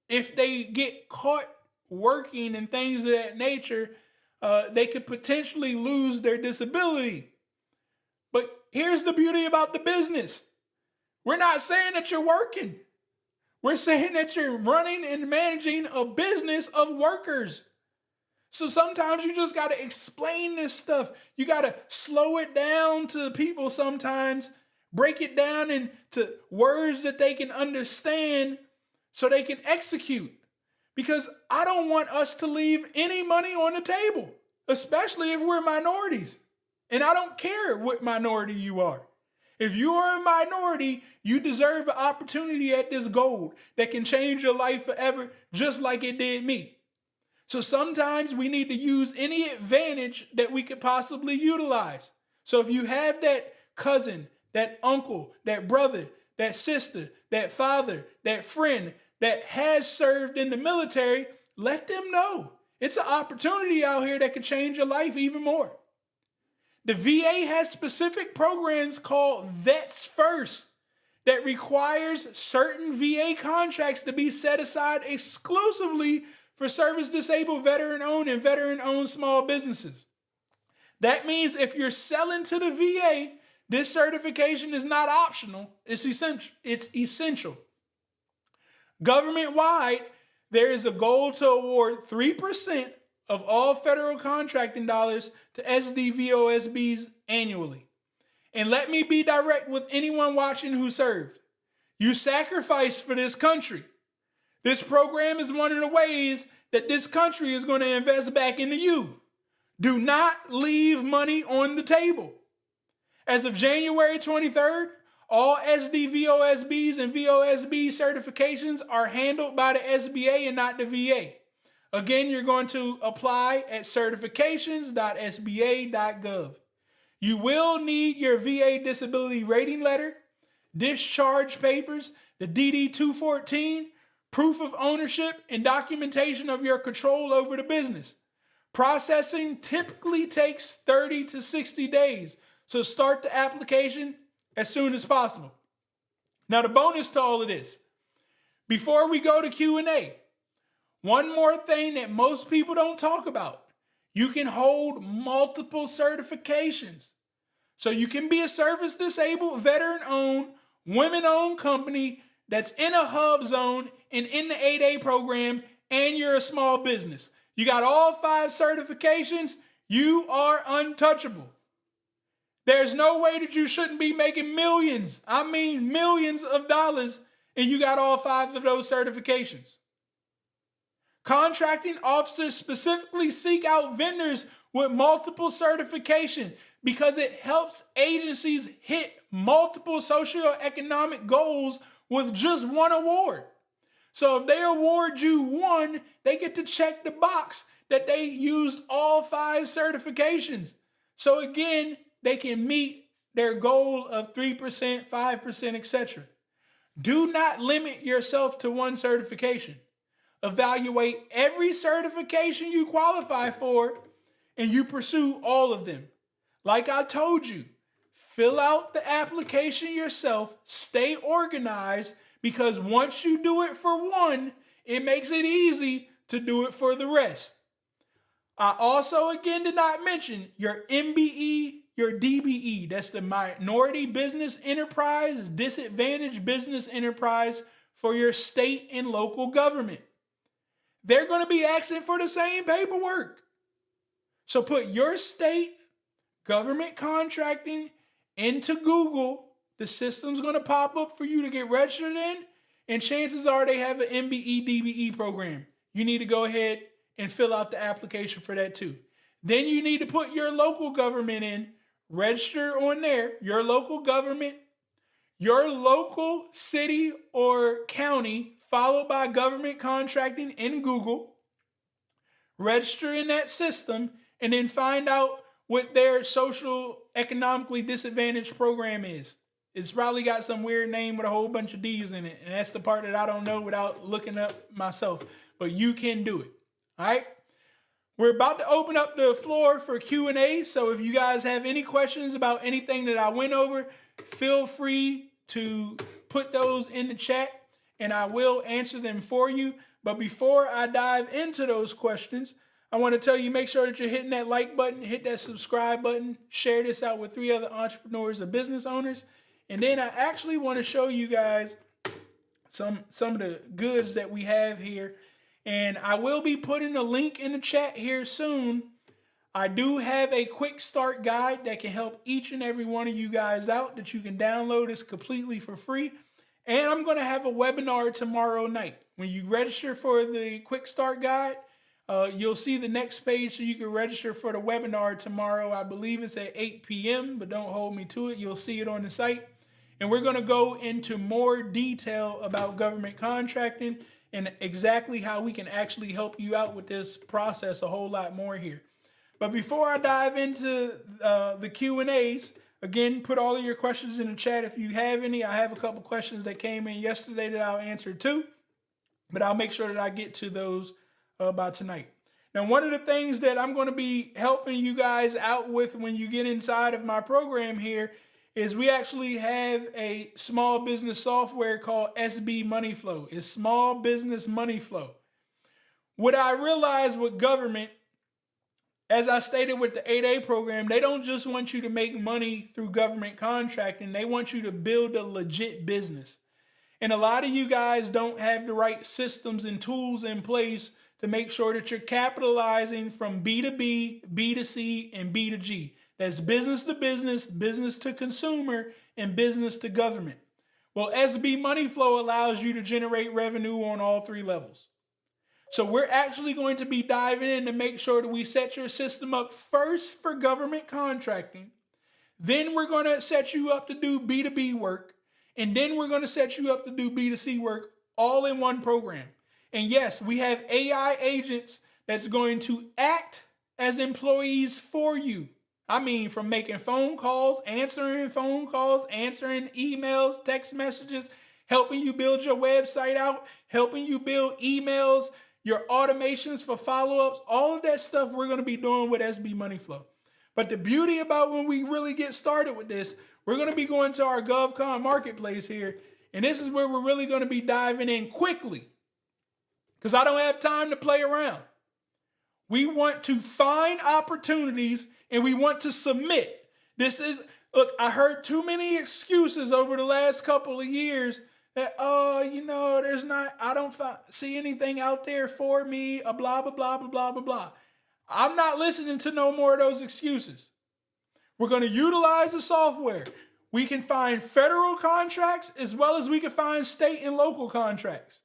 If they get caught working and things of that nature, they could potentially lose their disability. But here's the beauty about the business. We're not saying that you're working. We're saying that you're running and managing a business of workers. So sometimes you just got to explain this stuff. You got to slow it down to people sometimes, break it down into words that they can understand so they can execute. Because I don't want us to leave any money on the table, especially if we're minorities. And I don't care what minority you are. If you are a minority, you deserve an opportunity at this gold that can change your life forever, just like it did me. So sometimes we need to use any advantage that we could possibly utilize. So if you have that cousin, that uncle, that brother, that sister, that father, that friend that has served in the military, let them know. It's an opportunity out here that could change your life even more. The VA has specific programs called Vets First that requires certain VA contracts to be set aside exclusively for service disabled veteran-owned and veteran-owned small businesses. That means if you're selling to the VA, this certification is not optional, it's essential. Government-wide, there is a goal to award 3% of all federal contracting dollars to SDVOSBs annually. And let me be direct with anyone watching who served. You sacrificed for this country. This program is one of the ways that this country is going to invest back into you. Do not leave money on the table. As of January 23rd, all SDVOSBs and VOSB certifications are handled by the SBA and not the VA. Again, you're going to apply at certifications.sba.gov. You will need your VA disability rating letter, discharge papers, the DD-214, proof of ownership, and documentation of your control over the business. Processing typically takes 30 to 60 days, so start the application as soon as possible. Now, the bonus to all of this, before we go to Q&A, One more thing that most people don't talk about. You can hold multiple certifications. So you can be a service-disabled, veteran-owned, women-owned company that's in a HUBZone and in the 8A program, and you're a small business. You got all 5 certifications, you are untouchable. There's no way that you shouldn't be making millions, I mean millions of dollars, and you got all 5 of those certifications. Contracting officers specifically seek out vendors with multiple certification because it helps agencies hit multiple socioeconomic goals with just one award. So if they award you one, they get to check the box that they used all 5 certifications. So again, they can meet their goal of 3%, 5%, etc. Do not limit yourself to one certification. Evaluate every certification you qualify for and you pursue all of them. Like I told you, fill out the application yourself, stay organized, because once you do it for one, it makes it easy to do it for the rest. I also, again, did not mention your MBE, your DBE. That's the Minority Business Enterprise, Disadvantaged Business Enterprise for your state and local government. They're going to be asking for the same paperwork. So put your state government contracting into Google. The system's going to pop up for you to get registered in, and chances are they have an MBE, DBE program. You need to go ahead and fill out the application for that too. Then you need to put your local government in, register on there, your local government, your local city or county, followed by government contracting in Google, register in that system, and then find out what their social economically disadvantaged program is. It's probably got some weird name with a whole bunch of D's in it, and that's the part that I don't know without looking up myself, but you can do it. All right? We're about to open up the floor for Q&A, so if you guys have any questions about anything that I went over, feel free to put those in the chat, and I will answer them for you. But before I dive into those questions, I want to tell you, make sure that you're hitting that like button, hit that subscribe button, share this out with 3 other entrepreneurs or business owners. And then I actually want to show you guys some of the goods that we have here. And I will be putting a link in the chat here soon. I do have a quick start guide that can help each and every one of you guys out that you can download. It's completely for free. And I'm going to have a webinar tomorrow night. When you register for the quick start guide, you'll see the next page so you can register for the webinar tomorrow. I believe it's at 8 p.m., but don't hold me to it. You'll see it on the site. And we're going to go into more detail about government contracting and exactly how we can actually help you out with this process a whole lot more here. But before I dive into the Q&As, again, put all of your questions in the chat if you have any. I have a couple questions that came in yesterday that I'll answer too, but I'll make sure that I get to those by tonight. Now, one of the things that I'm going to be helping you guys out with when you get inside of my program here is we actually have a small business software called SB Money Flow. It's Small Business Money Flow. What I realized with government, as I stated with the 8A program, they don't just want you to make money through government contracting. They want you to build a legit business. And a lot of you guys don't have the right systems and tools in place to make sure that you're capitalizing from B2B, B2C, and B2G. That's business to business, business to consumer, and business to government. Well, SB Money Flow allows you to generate revenue on all 3 levels. So we're actually going to be diving in to make sure that we set your system up first for government contracting. Then we're going to set you up to do B2B work. And then we're going to set you up to do B2C work all in one program. And yes, we have AI agents that's going to act as employees for you. I mean, from making phone calls, answering emails, text messages, helping you build your website out, helping you build emails, your automations for follow-ups, all of that stuff we're going to be doing with SB Money Flow. But the beauty about when we really get started with this, we're going to be going to our GovCon marketplace here, and this is where we're really going to be diving in quickly. because I don't have time to play around. We want to find opportunities and we want to submit. Look, I heard too many excuses over the last couple of years that, I don't see anything out there for me, blah, blah, blah, blah, blah, blah, blah. I'm not listening to no more of those excuses. We're going to utilize the software. We can find federal contracts as well as we can find state and local contracts.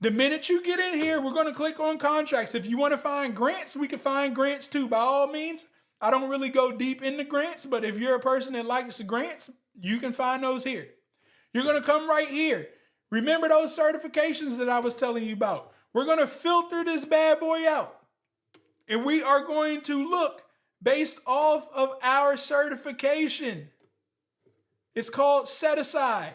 The minute you get in here, we're going to click on contracts. If you want to find grants, we can find grants too. By all means, I don't really go deep into grants, but if you're a person that likes the grants, you can find those here. You're going to come right here. Remember those certifications that I was telling you about. We're going to filter this bad boy out. And we are going to look based off of our certification. It's called set aside.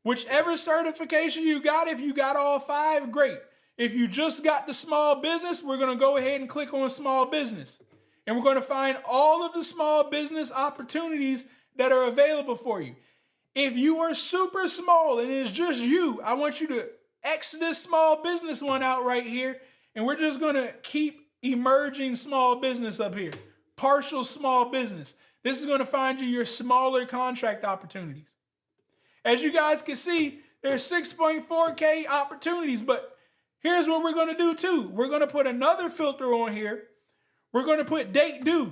Whichever certification you got, if you got all 5, great. If you just got the small business, we're going to go ahead and click on small business. And we're going to find all of the small business opportunities that are available for you. If you are super small and it's just you, I want you to X this small business one out right here. And we're just going to keep emerging small business up here. Partial small business. This is going to find you your smaller contract opportunities. As you guys can see, there's 6.4K opportunities, but here's what we're going to do too. We're going to put another filter on here. We're going to put date due.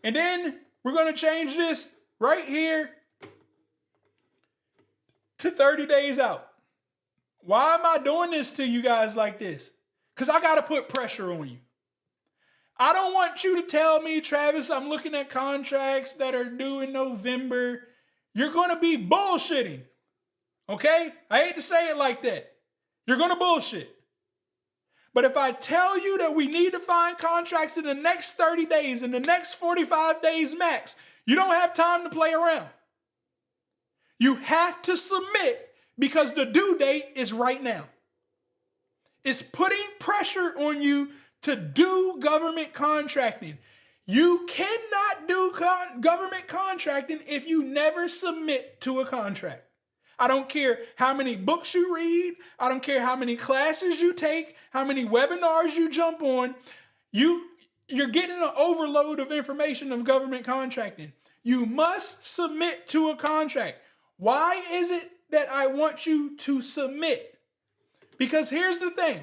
And then we're going to change this right here to 30 days out. Why am I doing this to you guys like this? Because I got to put pressure on you. I don't want you to tell me, Travis, I'm looking at contracts that are due in November. You're going to be bullshitting. Okay? I hate to say it like that. You're going to bullshit. But if I tell you that we need to find contracts in the next 30 days, in the next 45 days max, you don't have time to play around. You have to submit because the due date is right now. It's putting pressure on you to do government contracting. You cannot do government contracting if you never submit to a contract. I don't care how many books you read. I don't care how many classes you take, how many webinars you jump on. You're getting an overload of information of government contracting. You must submit to a contract. Why is it that I want you to submit? Because here's the thing.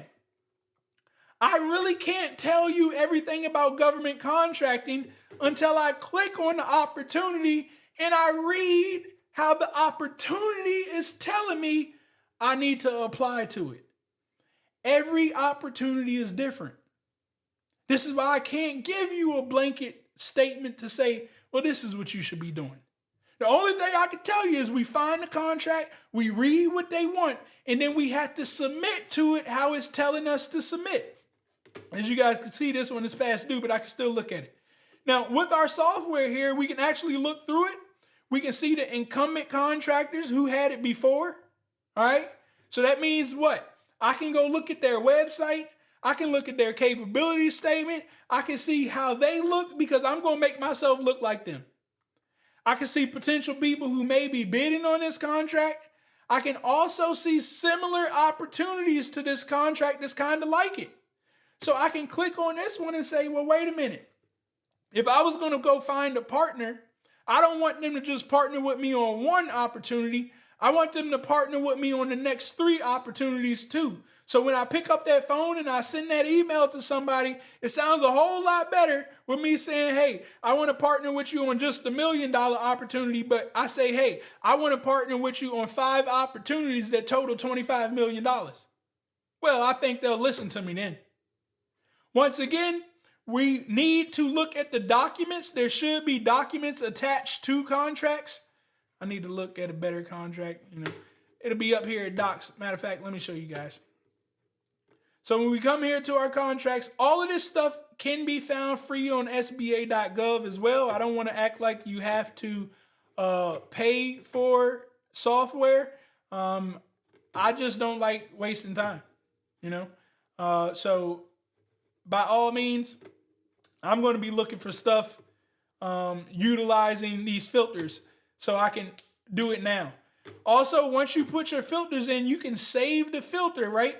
I really can't tell you everything about government contracting until I click on the opportunity and I read how the opportunity is telling me I need to apply to it. Every opportunity is different. This is why I can't give you a blanket statement to say, well, this is what you should be doing. The only thing I can tell you is we find the contract, we read what they want, and then we have to submit to it how it's telling us to submit. As you guys can see, this one is past due, but I can still look at it. Now, with our software here, we can actually look through it. We can see the incumbent contractors who had it before, all right? So that means what? I can go look at their website. I can look at their capability statement. I can see how they look because I'm going to make myself look like them. I can see potential people who may be bidding on this contract. I can also see similar opportunities to this contract that's kind of like it. So I can click on this one and say, well, wait a minute. If I was going to go find a partner, I don't want them to just partner with me on one opportunity. I want them to partner with me on the next 3 opportunities too. So when I pick up that phone and I send that email to somebody, it sounds a whole lot better with me saying, hey, I want to partner with you on just $1 million opportunity. But I say, hey, I want to partner with you on 5 opportunities that total $25 million. Well, I think they'll listen to me then. Once again, we need to look at the documents. There should be documents attached to contracts. I need to look at a better contract. It'll be up here at docs. Matter of fact, let me show you guys. So when we come here to our contracts, all of this stuff can be found free on SBA.gov as well. I don't want to act like you have to pay for software. I just don't like wasting time, So by all means, I'm going to be looking for stuff utilizing these filters so I can do it now. Also, once you put your filters in, you can save the filter, right?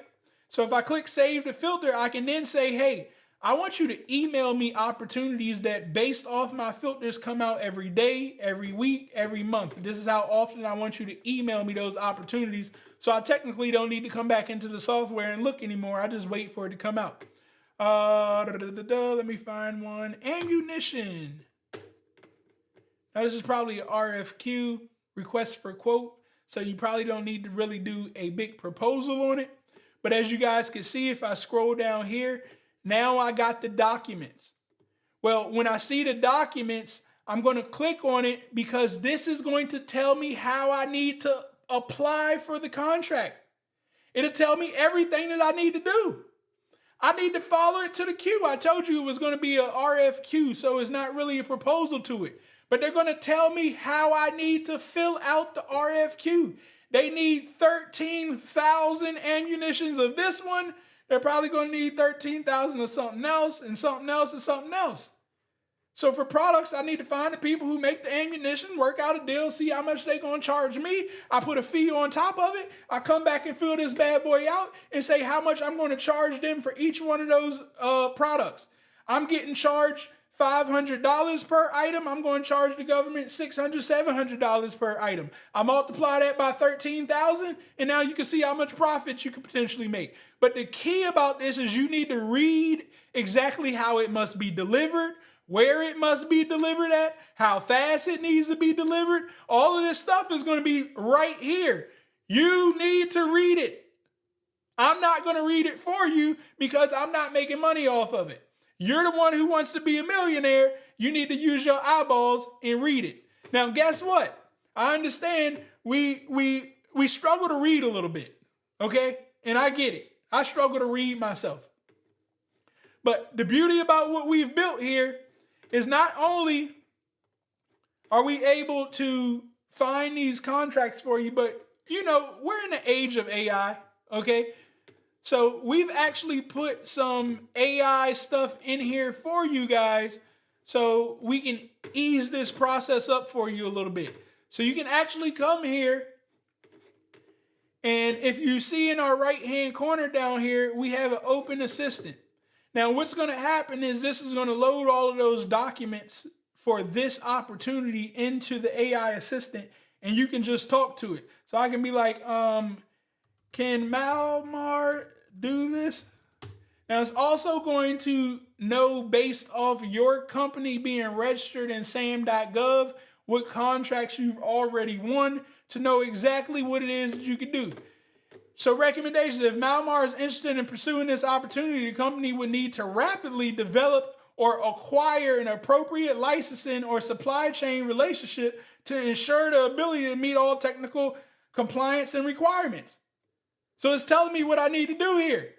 So if I click save the filter, I can then say, hey, I want you to email me opportunities that based off my filters come out every day, every week, every month. This is how often I want you to email me those opportunities. So I technically don't need to come back into the software and look anymore. I just wait for it to come out. Let me find one. Ammunition. Now this is probably an RFQ, request for quote. So you probably don't need to really do a big proposal on it. But as you guys can see, if I scroll down here, now I got the documents. Well, when I see the documents, I'm going to click on it because this is going to tell me how I need to apply for the contract. It'll tell me everything that I need to do. I need to follow it to the queue. I told you it was going to be a RFQ, so it's not really a proposal to it. But they're going to tell me how I need to fill out the RFQ. They need 13,000 ammunitions of this one. They're probably going to need 13,000 of something else and something else and something else. So for products, I need to find the people who make the ammunition, work out a deal, see how much they're going to charge me. I put a fee on top of it. I come back and fill this bad boy out and say how much I'm going to charge them for each one of those products. I'm getting charged $500 per item. I'm going to charge the government $600, $700 per item. I multiply that by 13,000, and now you can see how much profit you could potentially make. But the key about this is you need to read exactly how it must be delivered, where it must be delivered at, how fast it needs to be delivered. All of this stuff is going to be right here. You need to read it. I'm not going to read it for you because I'm not making money off of it. You're the one who wants to be a millionaire. You need to use your eyeballs and read it. Now, guess what? I understand we struggle to read a little bit, okay? And I get it. I struggle to read myself. But the beauty about what we've built here is not only are we able to find these contracts for you, but, you know, we're in the age of AI, okay? So we've actually put some AI stuff in here for you guys so we can ease this process up for you a little bit. So you can actually come here, and if you see in our right-hand corner down here, we have an open assistant. Now what's going to happen is this is going to load all of those documents for this opportunity into the AI assistant, and you can just talk to it. So I can be like, can Malmar do this? Now it's also going to know based off your company being registered in SAM.gov what contracts you've already won to know exactly what it is that you can do. So recommendations, if Malmar is interested in pursuing this opportunity, the company would need to rapidly develop or acquire an appropriate licensing or supply chain relationship to ensure the ability to meet all technical compliance and requirements. So it's telling me what I need to do here.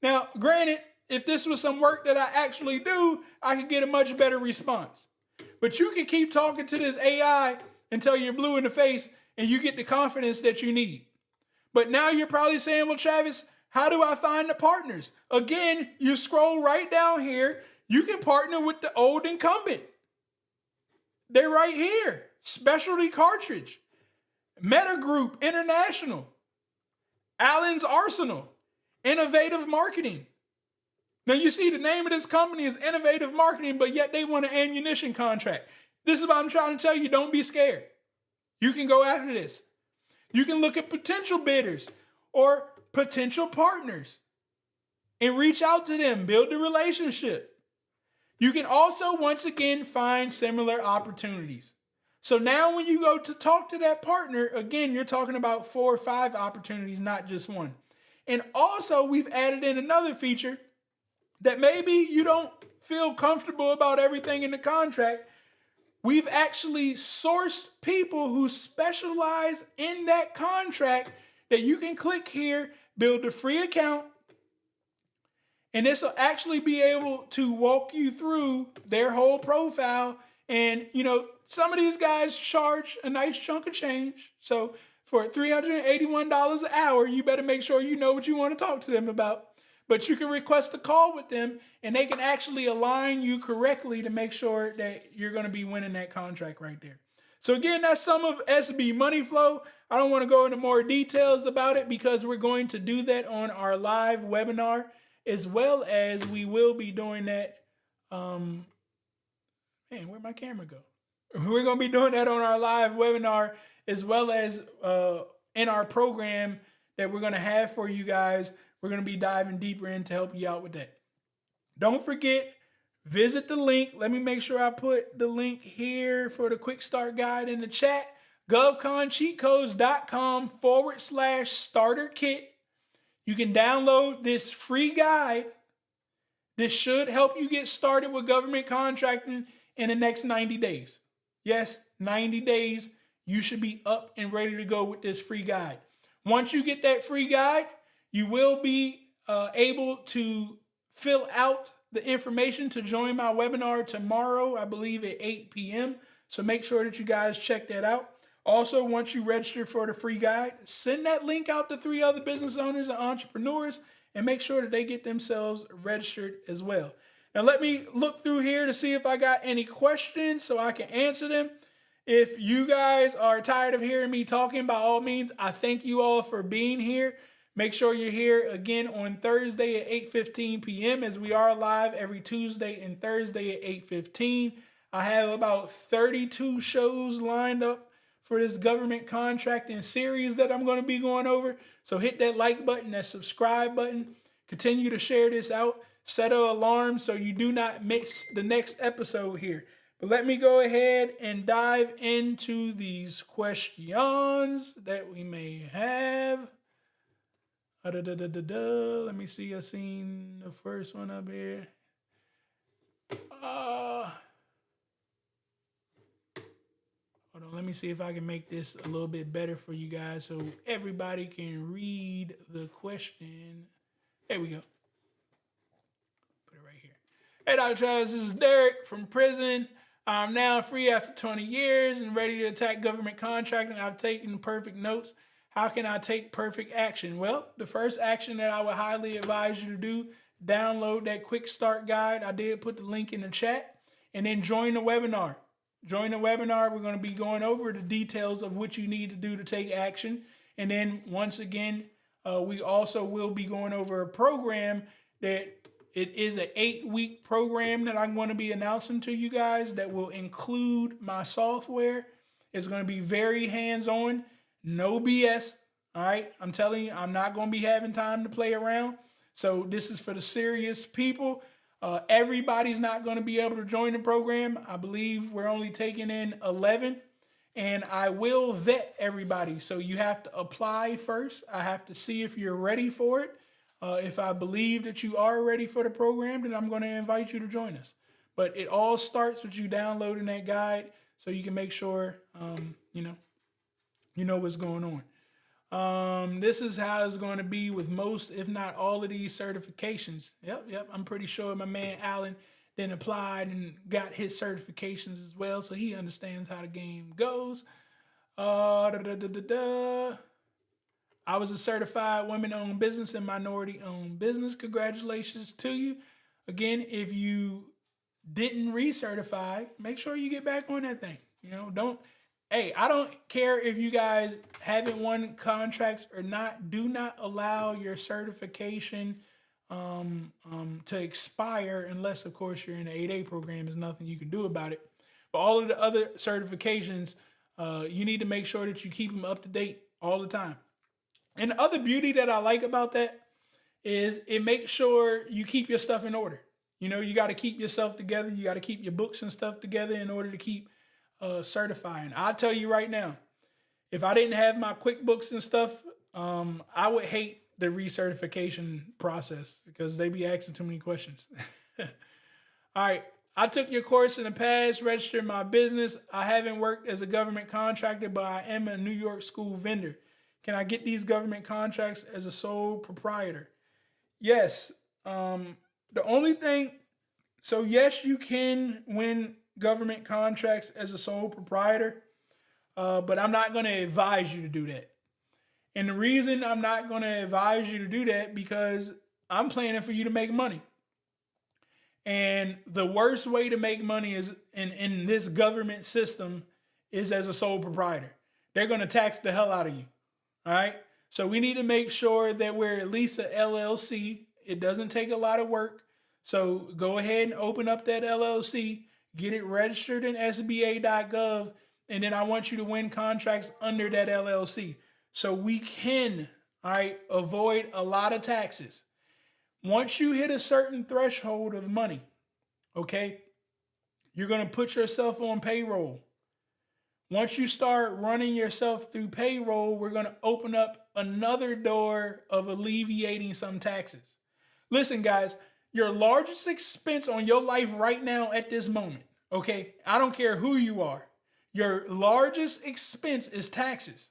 Now, granted, if this was some work that I actually do, I could get a much better response. But you can keep talking to this AI until you're blue in the face and you get the confidence that you need. But now you're probably saying, well, Travis, how do I find the partners? Again, you scroll right down here. You can partner with the old incumbent. They're right here. Specialty Cartridge, Meta Group International, Allen's Arsenal, Innovative Marketing. Now you see the name of this company is Innovative Marketing, but yet they want an ammunition contract. This is what I'm trying to tell you. Don't be scared. You can go after this. You can look at potential bidders or potential partners and reach out to them, build a relationship. You can also, once again, find similar opportunities. So now when you go to talk to that partner, again, you're talking about 4 or 5 opportunities, not just one. And also we've added in another feature that maybe you don't feel comfortable about everything in the contract. We've actually sourced people who specialize in that contract that you can click here, build a free account, and this will actually be able to walk you through their whole profile. And, you know, some of these guys charge a nice chunk of change. So for $381 an hour, you better make sure you know what you want to talk to them about. But you can request a call with them, and they can actually align you correctly to make sure that you're going to be winning that contract right there. So again, that's some of SB Money Flow. I don't want to go into more details about it because we're going to do that on our live webinar, as well as we will be doing that. Man, where'd my camera go? We're going to be doing that on our live webinar, as well as in our program that we're going to have for you guys. We're going to be diving deeper in to help you out with that. Don't forget, visit the link. Let me make sure I put the link here for the quick start guide in the chat. GovConCheatCodes.com/starter kit. You can download this free guide. This should help you get started with government contracting in the next 90 days. Yes, 90 days. You should be up and ready to go with this free guide. Once you get that free guide, you will be able to fill out the information to join my webinar tomorrow, I believe at 8 p.m. So make sure that you guys check that out. Also, once you register for the free guide, send that link out to 3 other business owners and entrepreneurs and make sure that they get themselves registered as well. Now, let me look through here to see if I got any questions so I can answer them. If you guys are tired of hearing me talking, by all means, I thank you all for being here. Make sure you're here again on Thursday at 8:15 p.m. as we are live every Tuesday and Thursday at 8:15. I have about 32 shows lined up for this government contracting series that I'm going to be going over. So hit that like button, that subscribe button. Continue to share this out. Set an alarm so you do not miss the next episode here. But let me go ahead and dive into these questions that we may have. Let me see. I seen the first one up here. Hold on, let me see if I can make this a little bit better for you guys so everybody can read the question. There we go. Put it right here. Hey, Dr. Travis, this is Derek from prison. I'm now free after 20 years and ready to attack government contracting. I've taken perfect notes. How can I take perfect action? Well, the first action that I would highly advise you to do, download that quick start guide. I did put the link in the chat, and then join the webinar. Join the webinar. We're going to be going over the details of what you need to do to take action. And then once again, we also will be going over a program that it is an 8-week program that I'm going to be announcing to you guys that will include my software. It's going to be very hands-on, no BS. All right. I'm telling you, I'm not going to be having time to play around. So this is for the serious people. Everybody's not going to be able to join the program. I believe we're only taking in 11, and I will vet everybody. So you have to apply first. I have to see if you're ready for it. If I believe that you are ready for the program, then I'm going to invite you to join us. But it all starts with you downloading that guide so you can make sure, you know what's going on. This is how it's going to be with most, if not all of these certifications. Yep. I'm pretty sure my man Alan then applied and got his certifications as well. So he understands how the game goes. I was a certified women-owned business and minority-owned business. Congratulations to you. Again, if you didn't recertify, make sure you get back on that thing. I don't care if you guys haven't won contracts or not. Do not allow your certification to expire unless, of course, you're in the 8A program. There's nothing you can do about it. But all of the other certifications, you need to make sure that you keep them up to date all the time. And the other beauty that I like about that is it makes sure you keep your stuff in order. You got to keep yourself together. You got to keep your books and stuff together in order to keep certifying. I'll tell you right now, if I didn't have my QuickBooks and stuff, I would hate the recertification process because they be asking too many questions. All right. I took your course in the past, registered my business. I haven't worked as a government contractor, but I am a New York school vendor. Can I get these government contracts as a sole proprietor? Yes. The only thing, so yes, you can win government contracts as a sole proprietor, but I'm not going to advise you to do that. And the reason I'm not going to advise you to do that because I'm planning for you to make money. And the worst way to make money is in this government system is as a sole proprietor. They're going to tax the hell out of you. All right. So we need to make sure that we're at least a LLC. It doesn't take a lot of work. So go ahead and open up that LLC, get it registered in SBA.gov, and then I want you to win contracts under that LLC so we can, all right, avoid a lot of taxes. Once you hit a certain threshold of money, okay, you're going to put yourself on payroll. Once you start running yourself through payroll, we're going to open up another door of alleviating some taxes. Listen, guys, your largest expense on your life right now at this moment, okay, I don't care who you are, your largest expense is taxes.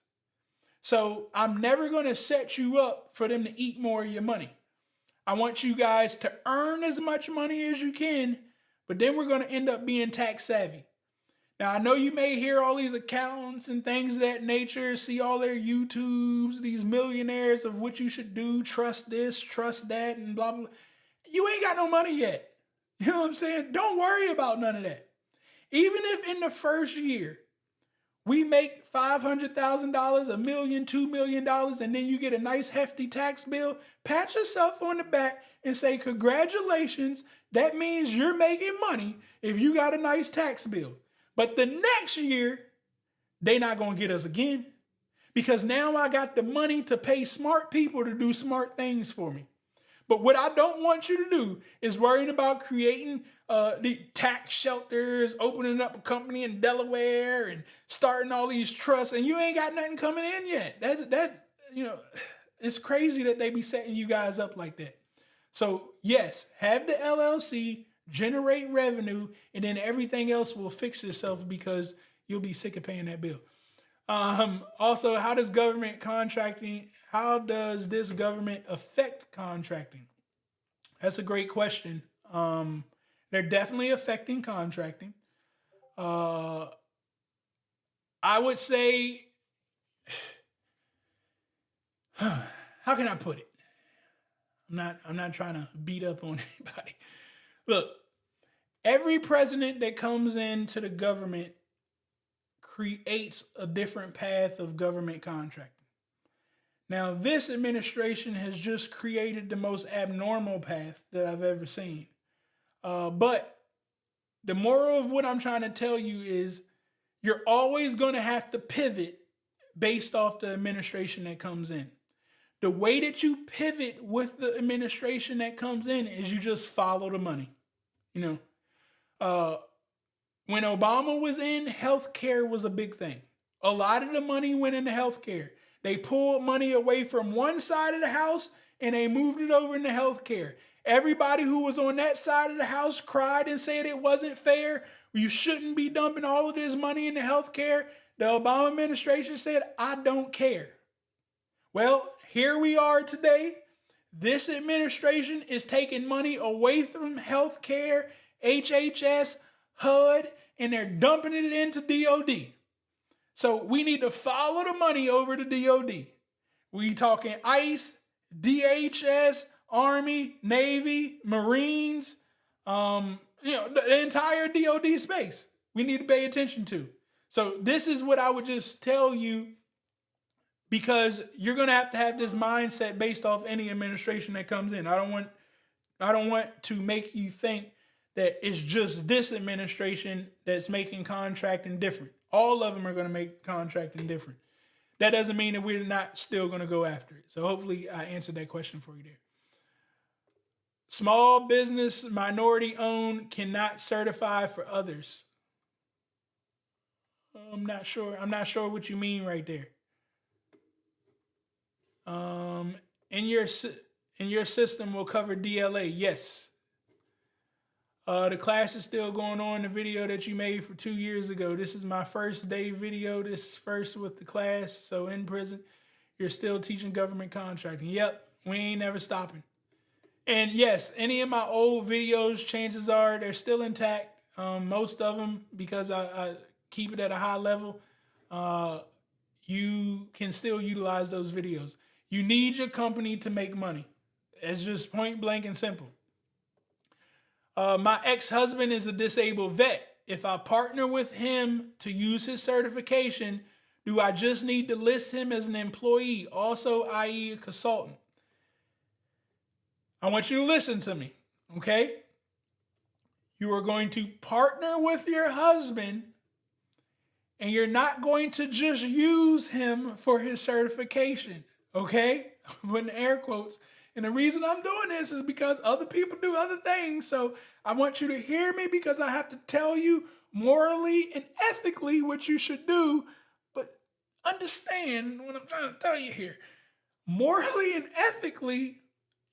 So I'm never going to set you up for them to eat more of your money. I want you guys to earn as much money as you can, but then we're going to end up being tax savvy. Now, I know you may hear all these accountants and things of that nature, see all their YouTubes, these millionaires of what you should do, trust this, trust that, and blah, blah. You ain't got no money yet. You know what I'm saying? Don't worry about none of that. Even if in the first year we make $500,000, $1 million, $2 million, and then you get a nice hefty tax bill, pat yourself on the back and say, congratulations, that means you're making money if you got a nice tax bill. But the next year, they not going to get us again because now I got the money to pay smart people to do smart things for me. But what I don't want you to do is worrying about creating the tax shelters, opening up a company in Delaware and starting all these trusts, and you ain't got nothing coming in yet. That it's crazy that they be setting you guys up like that. So yes, have the LLC, generate revenue, and then everything else will fix itself because you'll be sick of paying that bill. Also, how does this government affect contracting? That's a great question. They're definitely affecting contracting. I would say, how can I put it? I'm not trying to beat up on anybody. Look, every president that comes into the government creates a different path of government contracting. Now, this administration has just created the most abnormal path that I've ever seen. But the moral of what I'm trying to tell you is you're always going to have to pivot based off the administration that comes in. The way that you pivot with the administration that comes in is you just follow the money. When Obama was in, healthcare was a big thing. A lot of the money went into healthcare. They pulled money away from one side of the house and they moved it over into healthcare. Everybody who was on that side of the house cried and said it wasn't fair. You shouldn't be dumping all of this money into healthcare. The Obama administration said, I don't care. Well, here we are today. This administration is taking money away from healthcare, HHS, HUD, and they're dumping it into DOD. So we need to follow the money over to DOD. We talking ICE, DHS, Army, Navy, Marines, the entire DOD space we need to pay attention to. So this is what I would just tell you, because you're going to have this mindset based off any administration that comes in. I don't want to make you think that it's just this administration that's making contracting different. All of them are going to make contracting different. That doesn't mean that we're not still going to go after it. So hopefully I answered that question for you there. Small business, minority owned, cannot certify for others. I'm not sure what you mean right there. In your system will cover DLA. Yes. The class is still going on. The video that you made for 2 years ago. This is my first day video. This first with the class. So in prison, you're still teaching government contracting. Yep. We ain't never stopping. And yes, any of my old videos, chances are they're still intact. Most of them, because I keep it at a high level, you can still utilize those videos. You need your company to make money. It's just point blank and simple. My ex-husband is a disabled vet. if I partner with him to use his certification, do I just need to list him as an employee, also, i.e. a consultant? I want you to listen to me, okay? You are going to partner with your husband, and you're not going to just use him for his certification, okay? With air quotes. And the reason I'm doing this is because other people do other things. So I want you to hear me because I have to tell you morally and ethically what you should do. But understand what I'm trying to tell you here. Morally and ethically,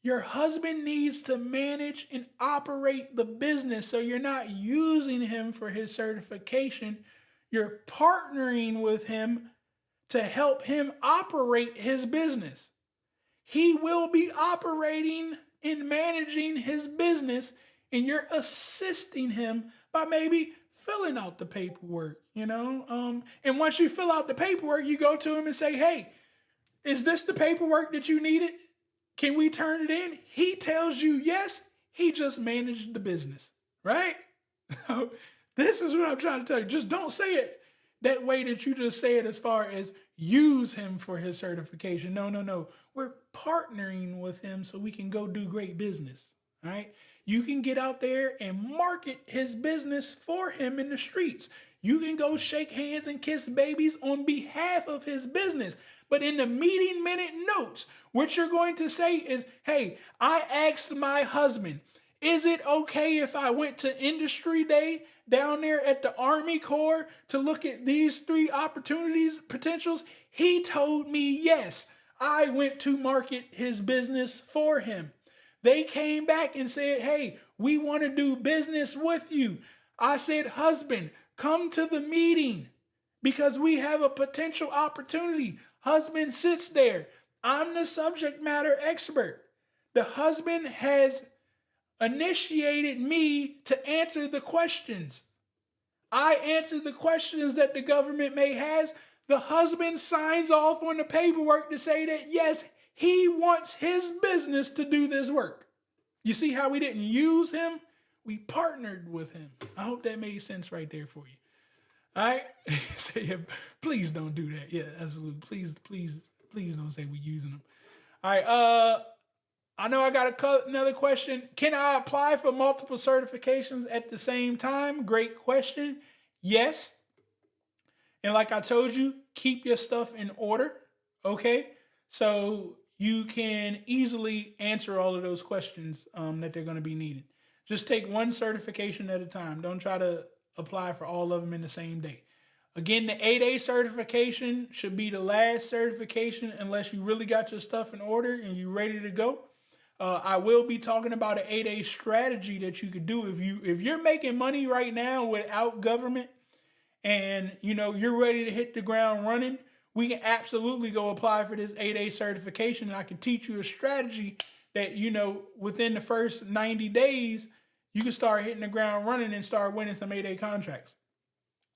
your husband needs to manage and operate the business. So you're not using him for his certification. You're partnering with him to help him operate his business. He will be operating and managing his business, and you're assisting him by maybe filling out the paperwork, And once you fill out the paperwork, you go to him and say, hey, is this the paperwork that you needed? Can we turn it in? He tells you yes, he just managed the business, right? So this is what I'm trying to tell you. Just don't say it that way that you just say it as far as use him for his certification. No. We're partnering with him so we can go do great business, all right? You can get out there and market his business for him in the streets. You can go shake hands and kiss babies on behalf of his business. But in the meeting minute notes, what you're going to say is, hey, I asked my husband, is it okay if I went to Industry Day down there at the Army Corps to look at these 3 opportunities, potentials? He told me yes. I went to market his business for him. They came back and said, hey, we want to do business with you. I said, husband, come to the meeting because we have a potential opportunity. Husband sits there. I'm the subject matter expert. The husband has initiated me to answer the questions. I answer the questions that the government may has. The husband signs off on the paperwork to say that, yes, he wants his business to do this work. You see how we didn't use him? We partnered with him. I hope that made sense right there for you. All right? So, yeah, please don't do that. Yeah, absolutely. Please don't say we're using them. All right. I know I got another question. Can I apply for multiple certifications at the same time? Great question. Yes. And like I told you, keep your stuff in order, okay? So you can easily answer all of those questions that they're going to be needed. Just take one certification at a time. Don't try to apply for all of them in the same day. Again, the 8A certification should be the last certification unless you really got your stuff in order and you're ready to go. I will be talking about an 8A strategy that you could do if you're making money right now without government and you're ready to hit the ground running. We can absolutely go apply for this 8A certification, and I can teach you a strategy that within the first 90 days you can start hitting the ground running and start winning some 8A contracts.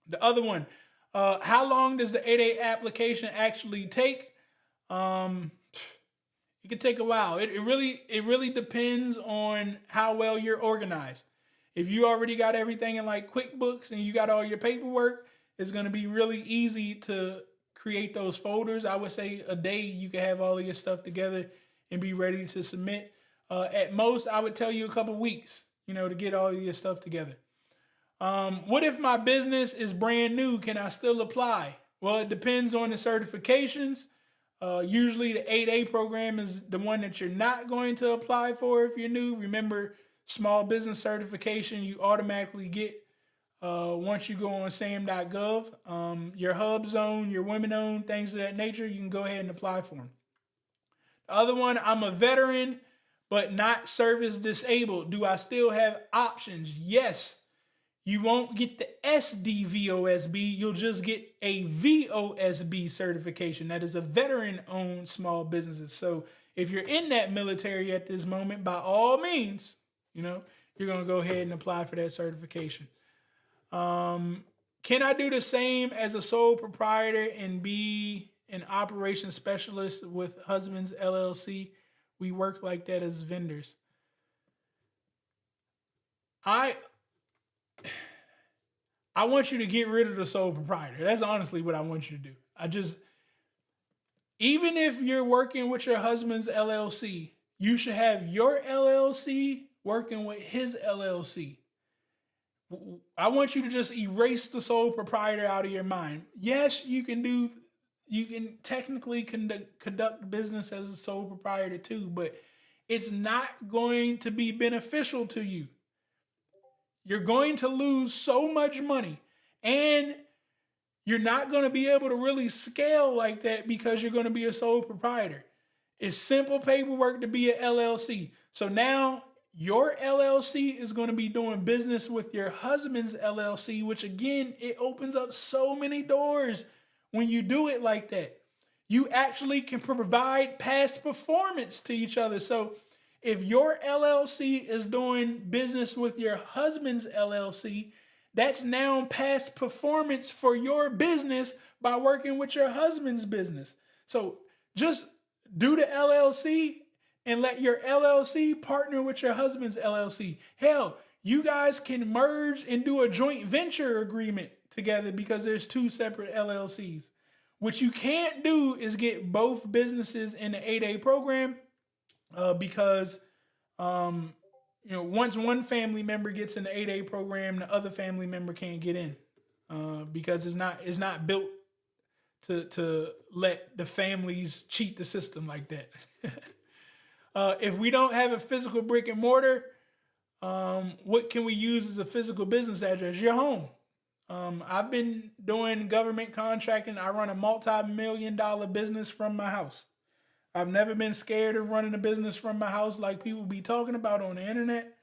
The other one, how long does the 8A application actually take? It could take a while. It really depends on how well you're organized. If you already got everything in like QuickBooks and you got all your paperwork, it's going to be really easy to create those folders. I would say a day you can have all of your stuff together and be ready to submit. At most, I would tell you a couple weeks, to get all of your stuff together. What if my business is brand new? Can I still apply? Well, it depends on the certifications. Usually the 8A program is the one that you're not going to apply for if you're new. Remember, small business certification you automatically get once you go on SAM.gov. Your HUBZone, your women-owned, things of that nature, you can go ahead and apply for them. The other one, I'm a veteran but not service disabled. Do I still have options? Yes. You won't get the SDVOSB. You'll just get a VOSB certification. That is a veteran-owned small businesses. So if you're in that military at this moment, by all means, you're going to go ahead and apply for that certification. Can I do the same as a sole proprietor and be an operations specialist with Husbands LLC? We work like that as vendors. I want you to get rid of the sole proprietor. That's honestly what I want you to do. Even if you're working with your husband's LLC, you should have your LLC working with his LLC. I want you to just erase the sole proprietor out of your mind. Yes, you can technically conduct business as a sole proprietor too, but it's not going to be beneficial to you. You're going to lose so much money, and you're not going to be able to really scale like that because you're going to be a sole proprietor. It's simple paperwork to be an LLC. So now your LLC is going to be doing business with your husband's LLC, which again, it opens up so many doors when you do it like that. You actually can provide past performance to each other. So if your LLC is doing business with your husband's LLC, that's now past performance for your business by working with your husband's business. So just do the LLC and let your LLC partner with your husband's LLC. Hell, you guys can merge and do a joint venture agreement together because there's two separate LLCs. What you can't do is get both businesses in the 8A program because once one family member gets in the 8A program, the other family member can't get in because it's not built to let the families cheat the system like that. If we don't have a physical brick and mortar, what can we use as a physical business address? Your home. I've been doing government contracting. I run a multi-million-dollar business from my house. I've never been scared of running a business from my house like people be talking about on the internet.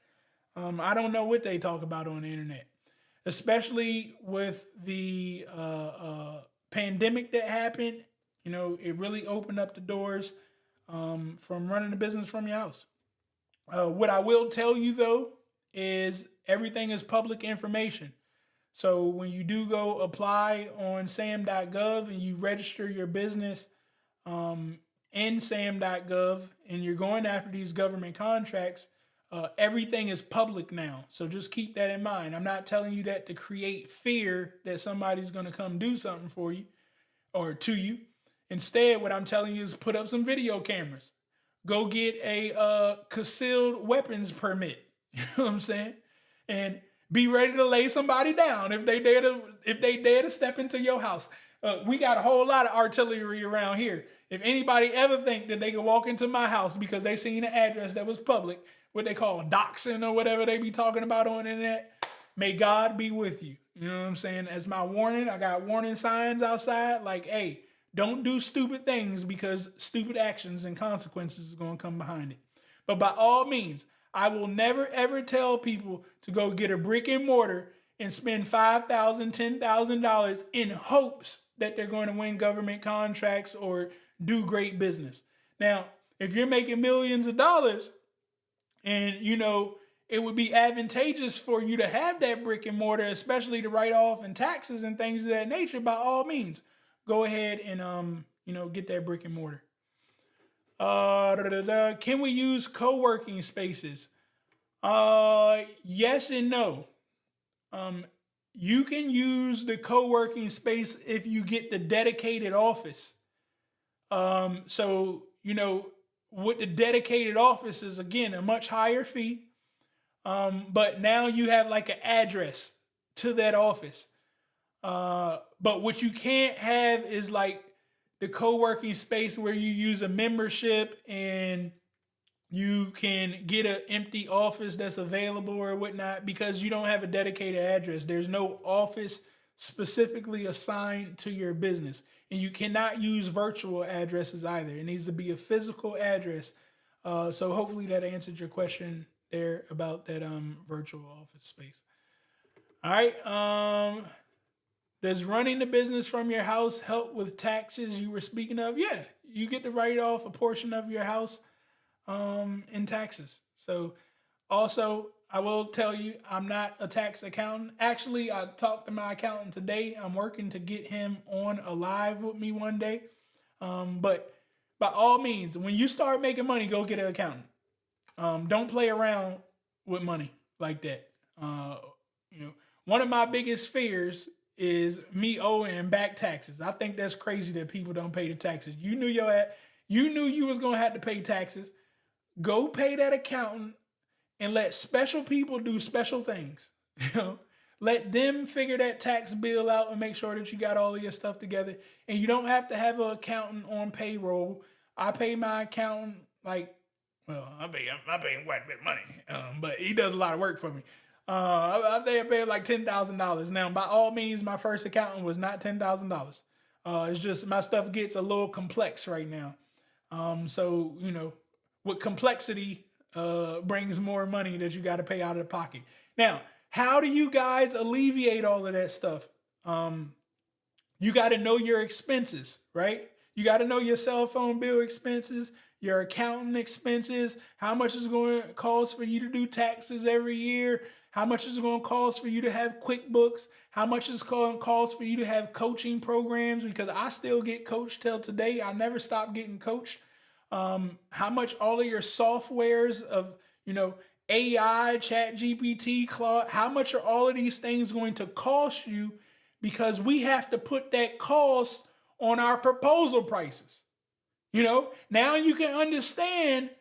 I don't know what they talk about on the internet, especially with the pandemic that happened. It really opened up the doors from running a business from your house. What I will tell you, though, is everything is public information. So when you do go apply on SAM.gov and you register your business in SAM.gov and you're going after these government contracts, everything is public now. So just keep that in mind. I'm not telling you that to create fear that somebody's going to come do something for you or to you. Instead, what I'm telling you is put up some video cameras. Go get a concealed weapons permit. You know what I'm saying? And be ready to lay somebody down if they dare to step into your house. We got a whole lot of artillery around here. If anybody ever think that they can walk into my house because they seen an address that was public, what they call doxing or whatever they be talking about on the internet, may God be with you. You know what I'm saying? As my warning, I got warning signs outside like, hey, don't do stupid things because stupid actions and consequences are going to come behind it. But by all means, I will never, ever tell people to go get a brick and mortar and spend $5,000, $10,000 in hopes that they're going to win government contracts or do great business. Now, if you're making millions of dollars and, it would be advantageous for you to have that brick and mortar, especially to write off and taxes and things of that nature, by all means, go ahead and, get that brick and mortar. Can we use co-working spaces? Yes and no. You can use the co-working space if you get the dedicated office. With the dedicated office is, again, a much higher fee. But now you have like an address to that office. But what you can't have is like the co-working space where you use a membership and you can get an empty office that's available or whatnot because you don't have a dedicated address. There's no office specifically assigned to your business. And you cannot use virtual addresses either. It needs to be a physical address. So hopefully that answered your question there about that virtual office space. All right. Does running the business from your house help with taxes you were speaking of? Yeah, you get to write off a portion of your house in taxes. So also, I will tell you, I'm not a tax accountant. Actually, I talked to my accountant today. I'm working to get him on a live with me one day. But by all means, when you start making money, go get an accountant. Don't play around with money like that. one of my biggest fears is me owing back taxes. I think that's crazy that people don't pay the taxes. You knew you was gonna have to pay taxes. Go pay that accountant and let special people do special things. Let them figure that tax bill out and make sure that you got all of your stuff together. And you don't have to have an accountant on payroll. I pay my accountant I pay him quite a bit of money, but he does a lot of work for me. I think I paid like $10,000. Now, by all means, my first accountant was not $10,000. It's just my stuff gets a little complex right now. So, with complexity brings more money that you got to pay out of the pocket. Now, how do you guys alleviate all of that stuff? You got to know your expenses, right? You got to know your cell phone bill expenses, your accountant expenses, how much is going to cost for you to do taxes every year, how much is it going to cost for you to have QuickBooks, how much is going to cost for you to have coaching programs, because I still get coached till today. I never stopped getting coached. How much all of your softwares of, AI, ChatGPT, Claude, how much are all of these things going to cost you? Because we have to put that cost on our proposal prices. Now you can understand,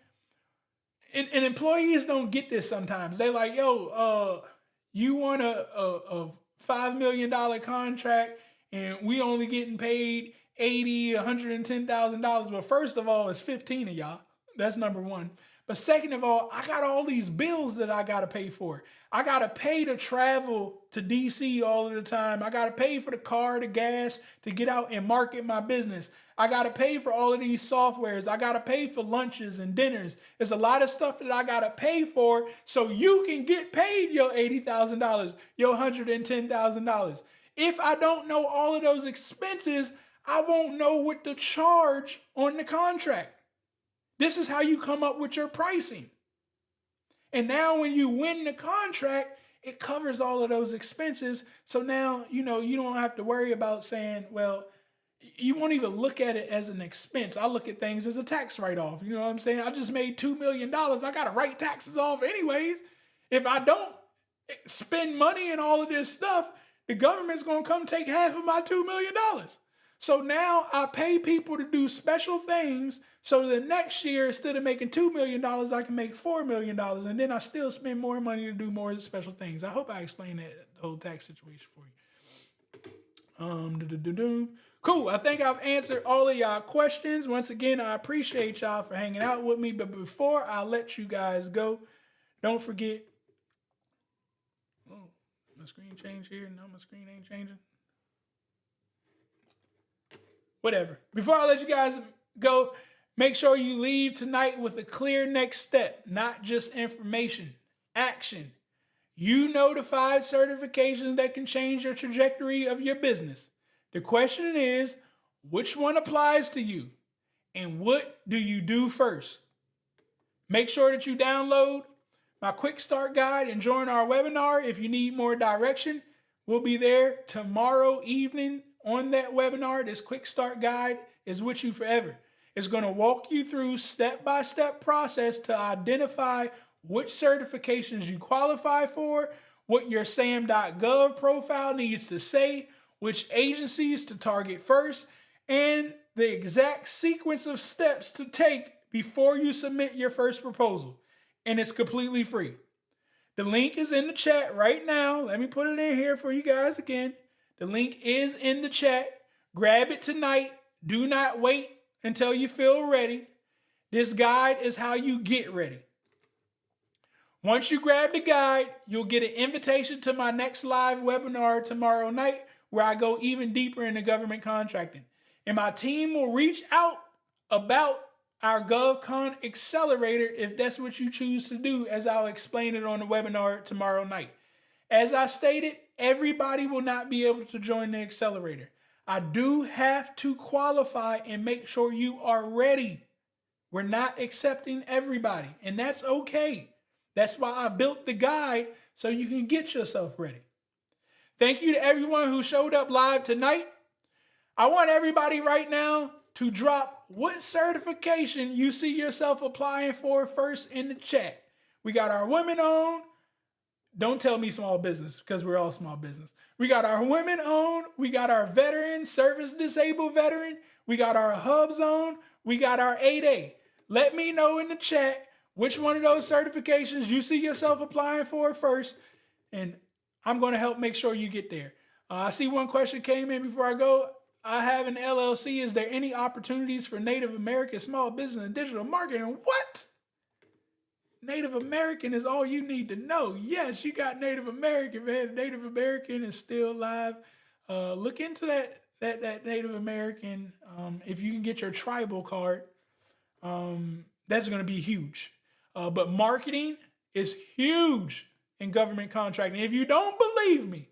and employees don't get this sometimes. They like, you want a $5 million contract and we only getting paid $110,000. Well, first of all, it's 15 of y'all. That's number one. But second of all, I got all these bills that I got to pay for. I got to pay to travel to DC all of the time. I got to pay for the car, the gas, to get out and market my business. I got to pay for all of these softwares. I got to pay for lunches and dinners. There's a lot of stuff that I got to pay for so you can get paid your $80,000, your $110,000. If I don't know all of those expenses, I won't know what to charge on the contract. This is how you come up with your pricing. And now when you win the contract, it covers all of those expenses. So now, you don't have to worry about saying, well, you won't even look at it as an expense. I look at things as a tax write-off. You know what I'm saying? I just made $2 million. I got to write taxes off anyways. If I don't spend money and all of this stuff, the government's going to come take half of my $2 million. So now I pay people to do special things so the next year, instead of making $2 million, I can make $4 million. And then I still spend more money to do more special things. I hope I explained that whole tax situation for you. Cool. I think I've answered all of y'all questions. Once again, I appreciate y'all for hanging out with me. But before I let you guys go, don't forget. Oh, my screen changed here. No, my screen ain't changing. Whatever. Before I let you guys go, make sure you leave tonight with a clear next step, not just information, action. You know the 5 certifications that can change your trajectory of your business. The question is, which one applies to you? And what do you do first? Make sure that you download my quick start guide and join our webinar if you need more direction. We'll be there tomorrow evening on that webinar. This quick start guide is with you forever. It's going to walk you through step-by-step process to identify which certifications you qualify for, what your SAM.gov profile needs to say, which agencies to target first, and the exact sequence of steps to take before you submit your first proposal. And it's completely free. The link is in the chat right now. Let me put it in here for you guys again. The link is in the chat. Grab it tonight. Do not wait until you feel ready. This guide is how you get ready. Once you grab the guide, you'll get an invitation to my next live webinar tomorrow night where I go even deeper into government contracting. And my team will reach out about our GovCon Accelerator if that's what you choose to do, as I'll explain it on the webinar tomorrow night. As I stated, everybody will not be able to join the accelerator. I do have to qualify and make sure you are ready. We're not accepting everybody, and that's okay. That's why I built the guide so you can get yourself ready. Thank you to everyone who showed up live tonight. I want everybody right now to drop what certification you see yourself applying for first in the chat. We got our women on, don't tell me small business, because we're all small business. We got our women owned, we got our veteran, service disabled veteran, we got our HUBZone, we got our 8A. Let me know in the chat which one of those certifications you see yourself applying for first, and I'm going to help make sure you get there. I see one question came in before I go. I have an LLC. Is there any opportunities for Native American small business and digital marketing? What? Native American is all you need to know. Yes, you got Native American, man. Native American is still alive. Look into that Native American. If you can get your tribal card, that's going to be huge. But marketing is huge in government contracting. If you don't believe me,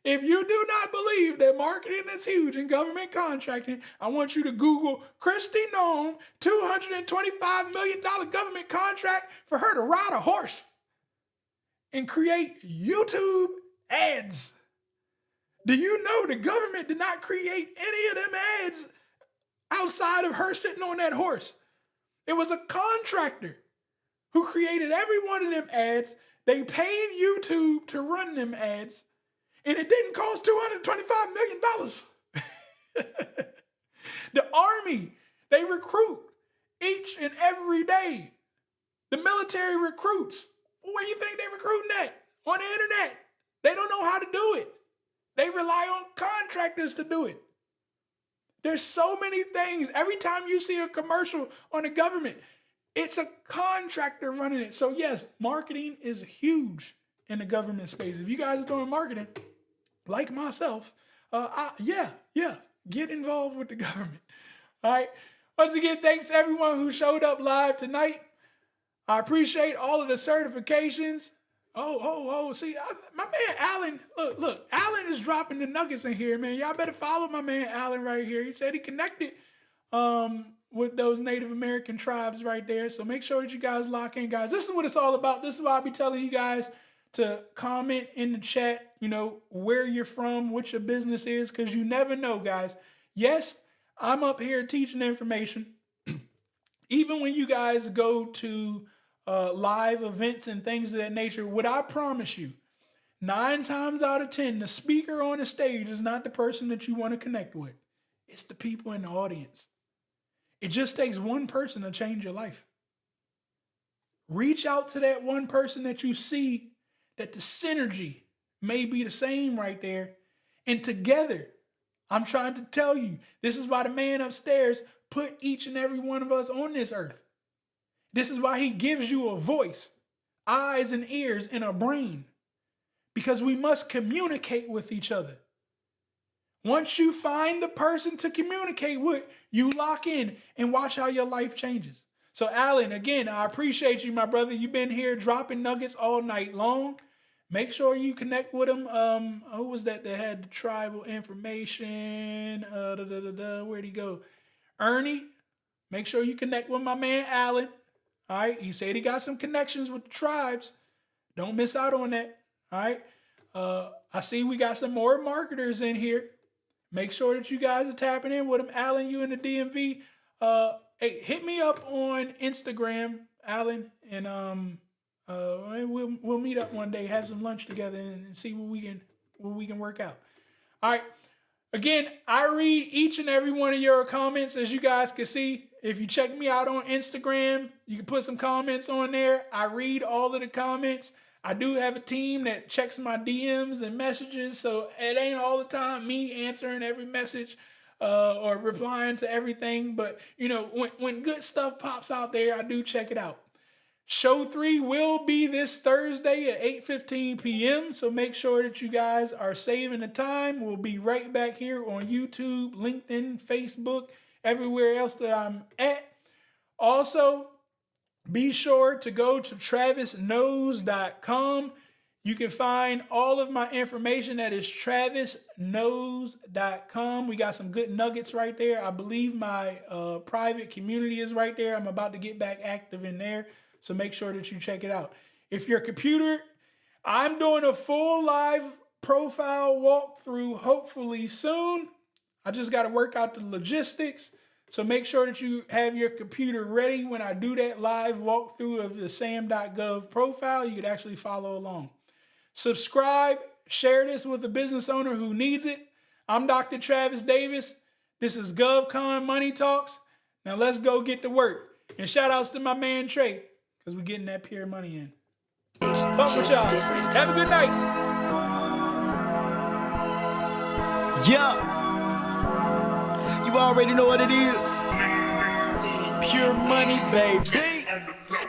if you do not believe that marketing is huge in government contracting, I want you to Google Christy Nome $225 million government contract for her to ride a horse and create YouTube ads. Do you know the government did not create any of them ads outside of her sitting on that horse? It was a contractor who created every one of them ads. They paid YouTube to run them ads. And it didn't cost $225 million. The Army, they recruit each and every day. The military recruits. Where do you think they're recruiting at? On the internet. They don't know how to do it. They rely on contractors to do it. There's so many things. Every time you see a commercial on the government, it's a contractor running it. So yes, marketing is huge in the government space. If you guys are doing marketing, like myself, get involved with the government. All right. Once again, thanks to everyone who showed up live tonight. I appreciate all of the certifications. See, my man Alan, look, Alan is dropping the nuggets in here, man. Y'all better follow my man Alan right here. He said he connected with those Native American tribes right there. So make sure that you guys lock in, guys. This is what it's all about. This is why I be telling you guys to comment in the chat, where you're from, what your business is, because you never know, guys. Yes, I'm up here teaching information. Even when you guys go to live events and things of that nature, what I promise you, 9 times out of 10, the speaker on the stage is not the person that you want to connect with. It's the people in the audience. It just takes one person to change your life. Reach out to that one person that you see that the synergy may be the same right there. And together, I'm trying to tell you, this is why the man upstairs put each and every one of us on this earth. This is why he gives you a voice, eyes and ears, and a brain. Because we must communicate with each other. Once you find the person to communicate with, you lock in and watch how your life changes. So Alan, again, I appreciate you, my brother. You've been here dropping nuggets all night long. Make sure you connect with him. Who was that had the tribal information? Where'd he go? Ernie. Make sure you connect with my man Alan. All right. He said he got some connections with the tribes. Don't miss out on that. All right. I see we got some more marketers in here. Make sure that you guys are tapping in with them. Alan, you in the DMV. Hey, hit me up on Instagram, Alan, and we'll meet up one day, have some lunch together, and see what we can work out. All right. Again, I read each and every one of your comments, as you guys can see. If you check me out on Instagram, you can put some comments on there. I read all of the comments. I do have a team that checks my DMs and messages, so it ain't all the time me answering every message or replying to everything. But, when good stuff pops out there, I do check it out. Show 3 will be this Thursday at 8:15 p.m. So make sure that you guys are saving the time. We'll be right back here on YouTube, LinkedIn, Facebook, everywhere else that I'm at. Also, be sure to go to TravisKnows.com. You can find all of my information. That is TravisKnows.com. We got some good nuggets right there. I believe my private community is right there. I'm about to get back active in there. So make sure that you check it out. If your computer, I'm doing a full live profile walkthrough hopefully soon. I just got to work out the logistics. So make sure that you have your computer ready when I do that live walkthrough of the SAM.gov profile. You could actually follow along. subscribe, share this with a business owner who needs it. I'm Dr. Travis Davis. This is GovCon Money Talks. Now let's go get to work. And shout outs to my man Trey, because we're getting that pure money in. Fuck with y'all. Have a good night. Yeah. You already know what it is. Pure money, baby.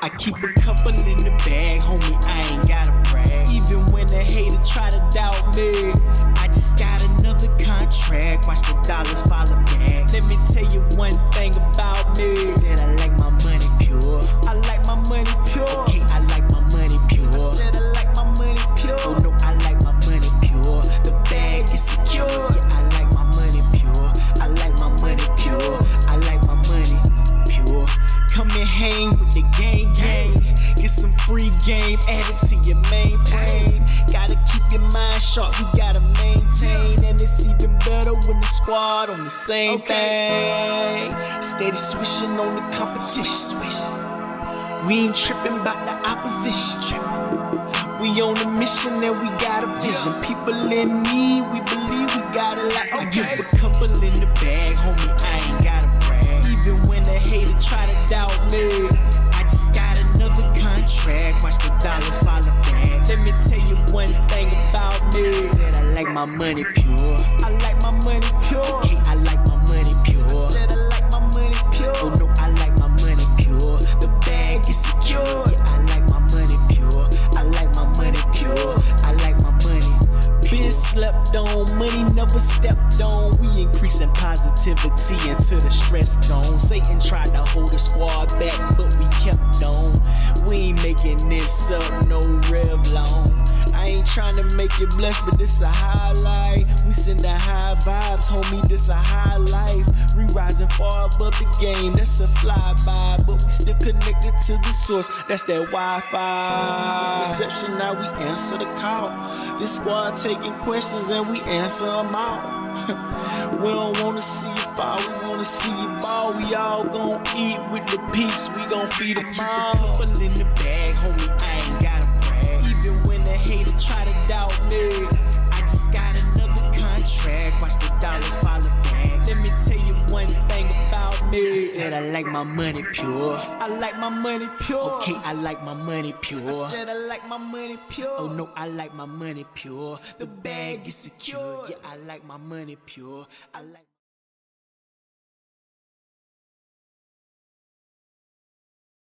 I keep a couple in the bag, homie, I ain't gotta brag. Even when the hater try to doubt me, I just got another contract. Watch the dollars follow back. Let me tell you one thing about me. Said I like my money pure. I like my money pure. Okay, I like my money pure. I said I like my money pure. Oh no, I like my money pure. The bag is secure. Yeah, I like my money pure. I like my money pure. I like my money pure. Come and hang with the gang. Get some free game added to your mainframe. Gotta keep your mind sharp, we gotta maintain. And it's even better when the squad on the same thing. Steady swishing on the competition. We ain't tripping about the opposition. We on a mission and we got a vision. People in need, we believe we got it like I give a couple in the bag, homie, I ain't gotta brag. Even when the hater try to doubt me, I just got another contract. Watch the dollars follow back. Let me tell you one thing about me. Said I like my money pure. I like my money pure. Okay, I like my money pure. Said I like my money pure. Oh no, I like my money pure. The bag is secure. Yeah, I like my money pure. I like my money pure. I like my money. Been slept on, money never stepped on. We increasing positivity until the stress gone. Satan tried to hold the squad back, but we kept on. We ain't making this up, no Revlon. I ain't trying to make you blush, but this a highlight. We send the high vibes, homie, this a high life. We rising far above the game, that's a flyby. But we still connected to the source, that's that Wi-Fi. Reception, now we answer the call. This squad taking questions and we answer them all. We don't wanna see you fall, we wanna see you ball. We all gon' eat with the peeps, we gon' feed them all. Couple in the bag, homie, I ain't gotta brag. Even when the hater try to doubt me, I just got another contract. Watch the dollars follow back. Let me tell you one thing about me. I said I like my money pure. I like my money pure. Okay, I like my money pure. I said I like my money pure. Oh no, I like my money pure. The bag is secure. Yeah, I like my money pure. I like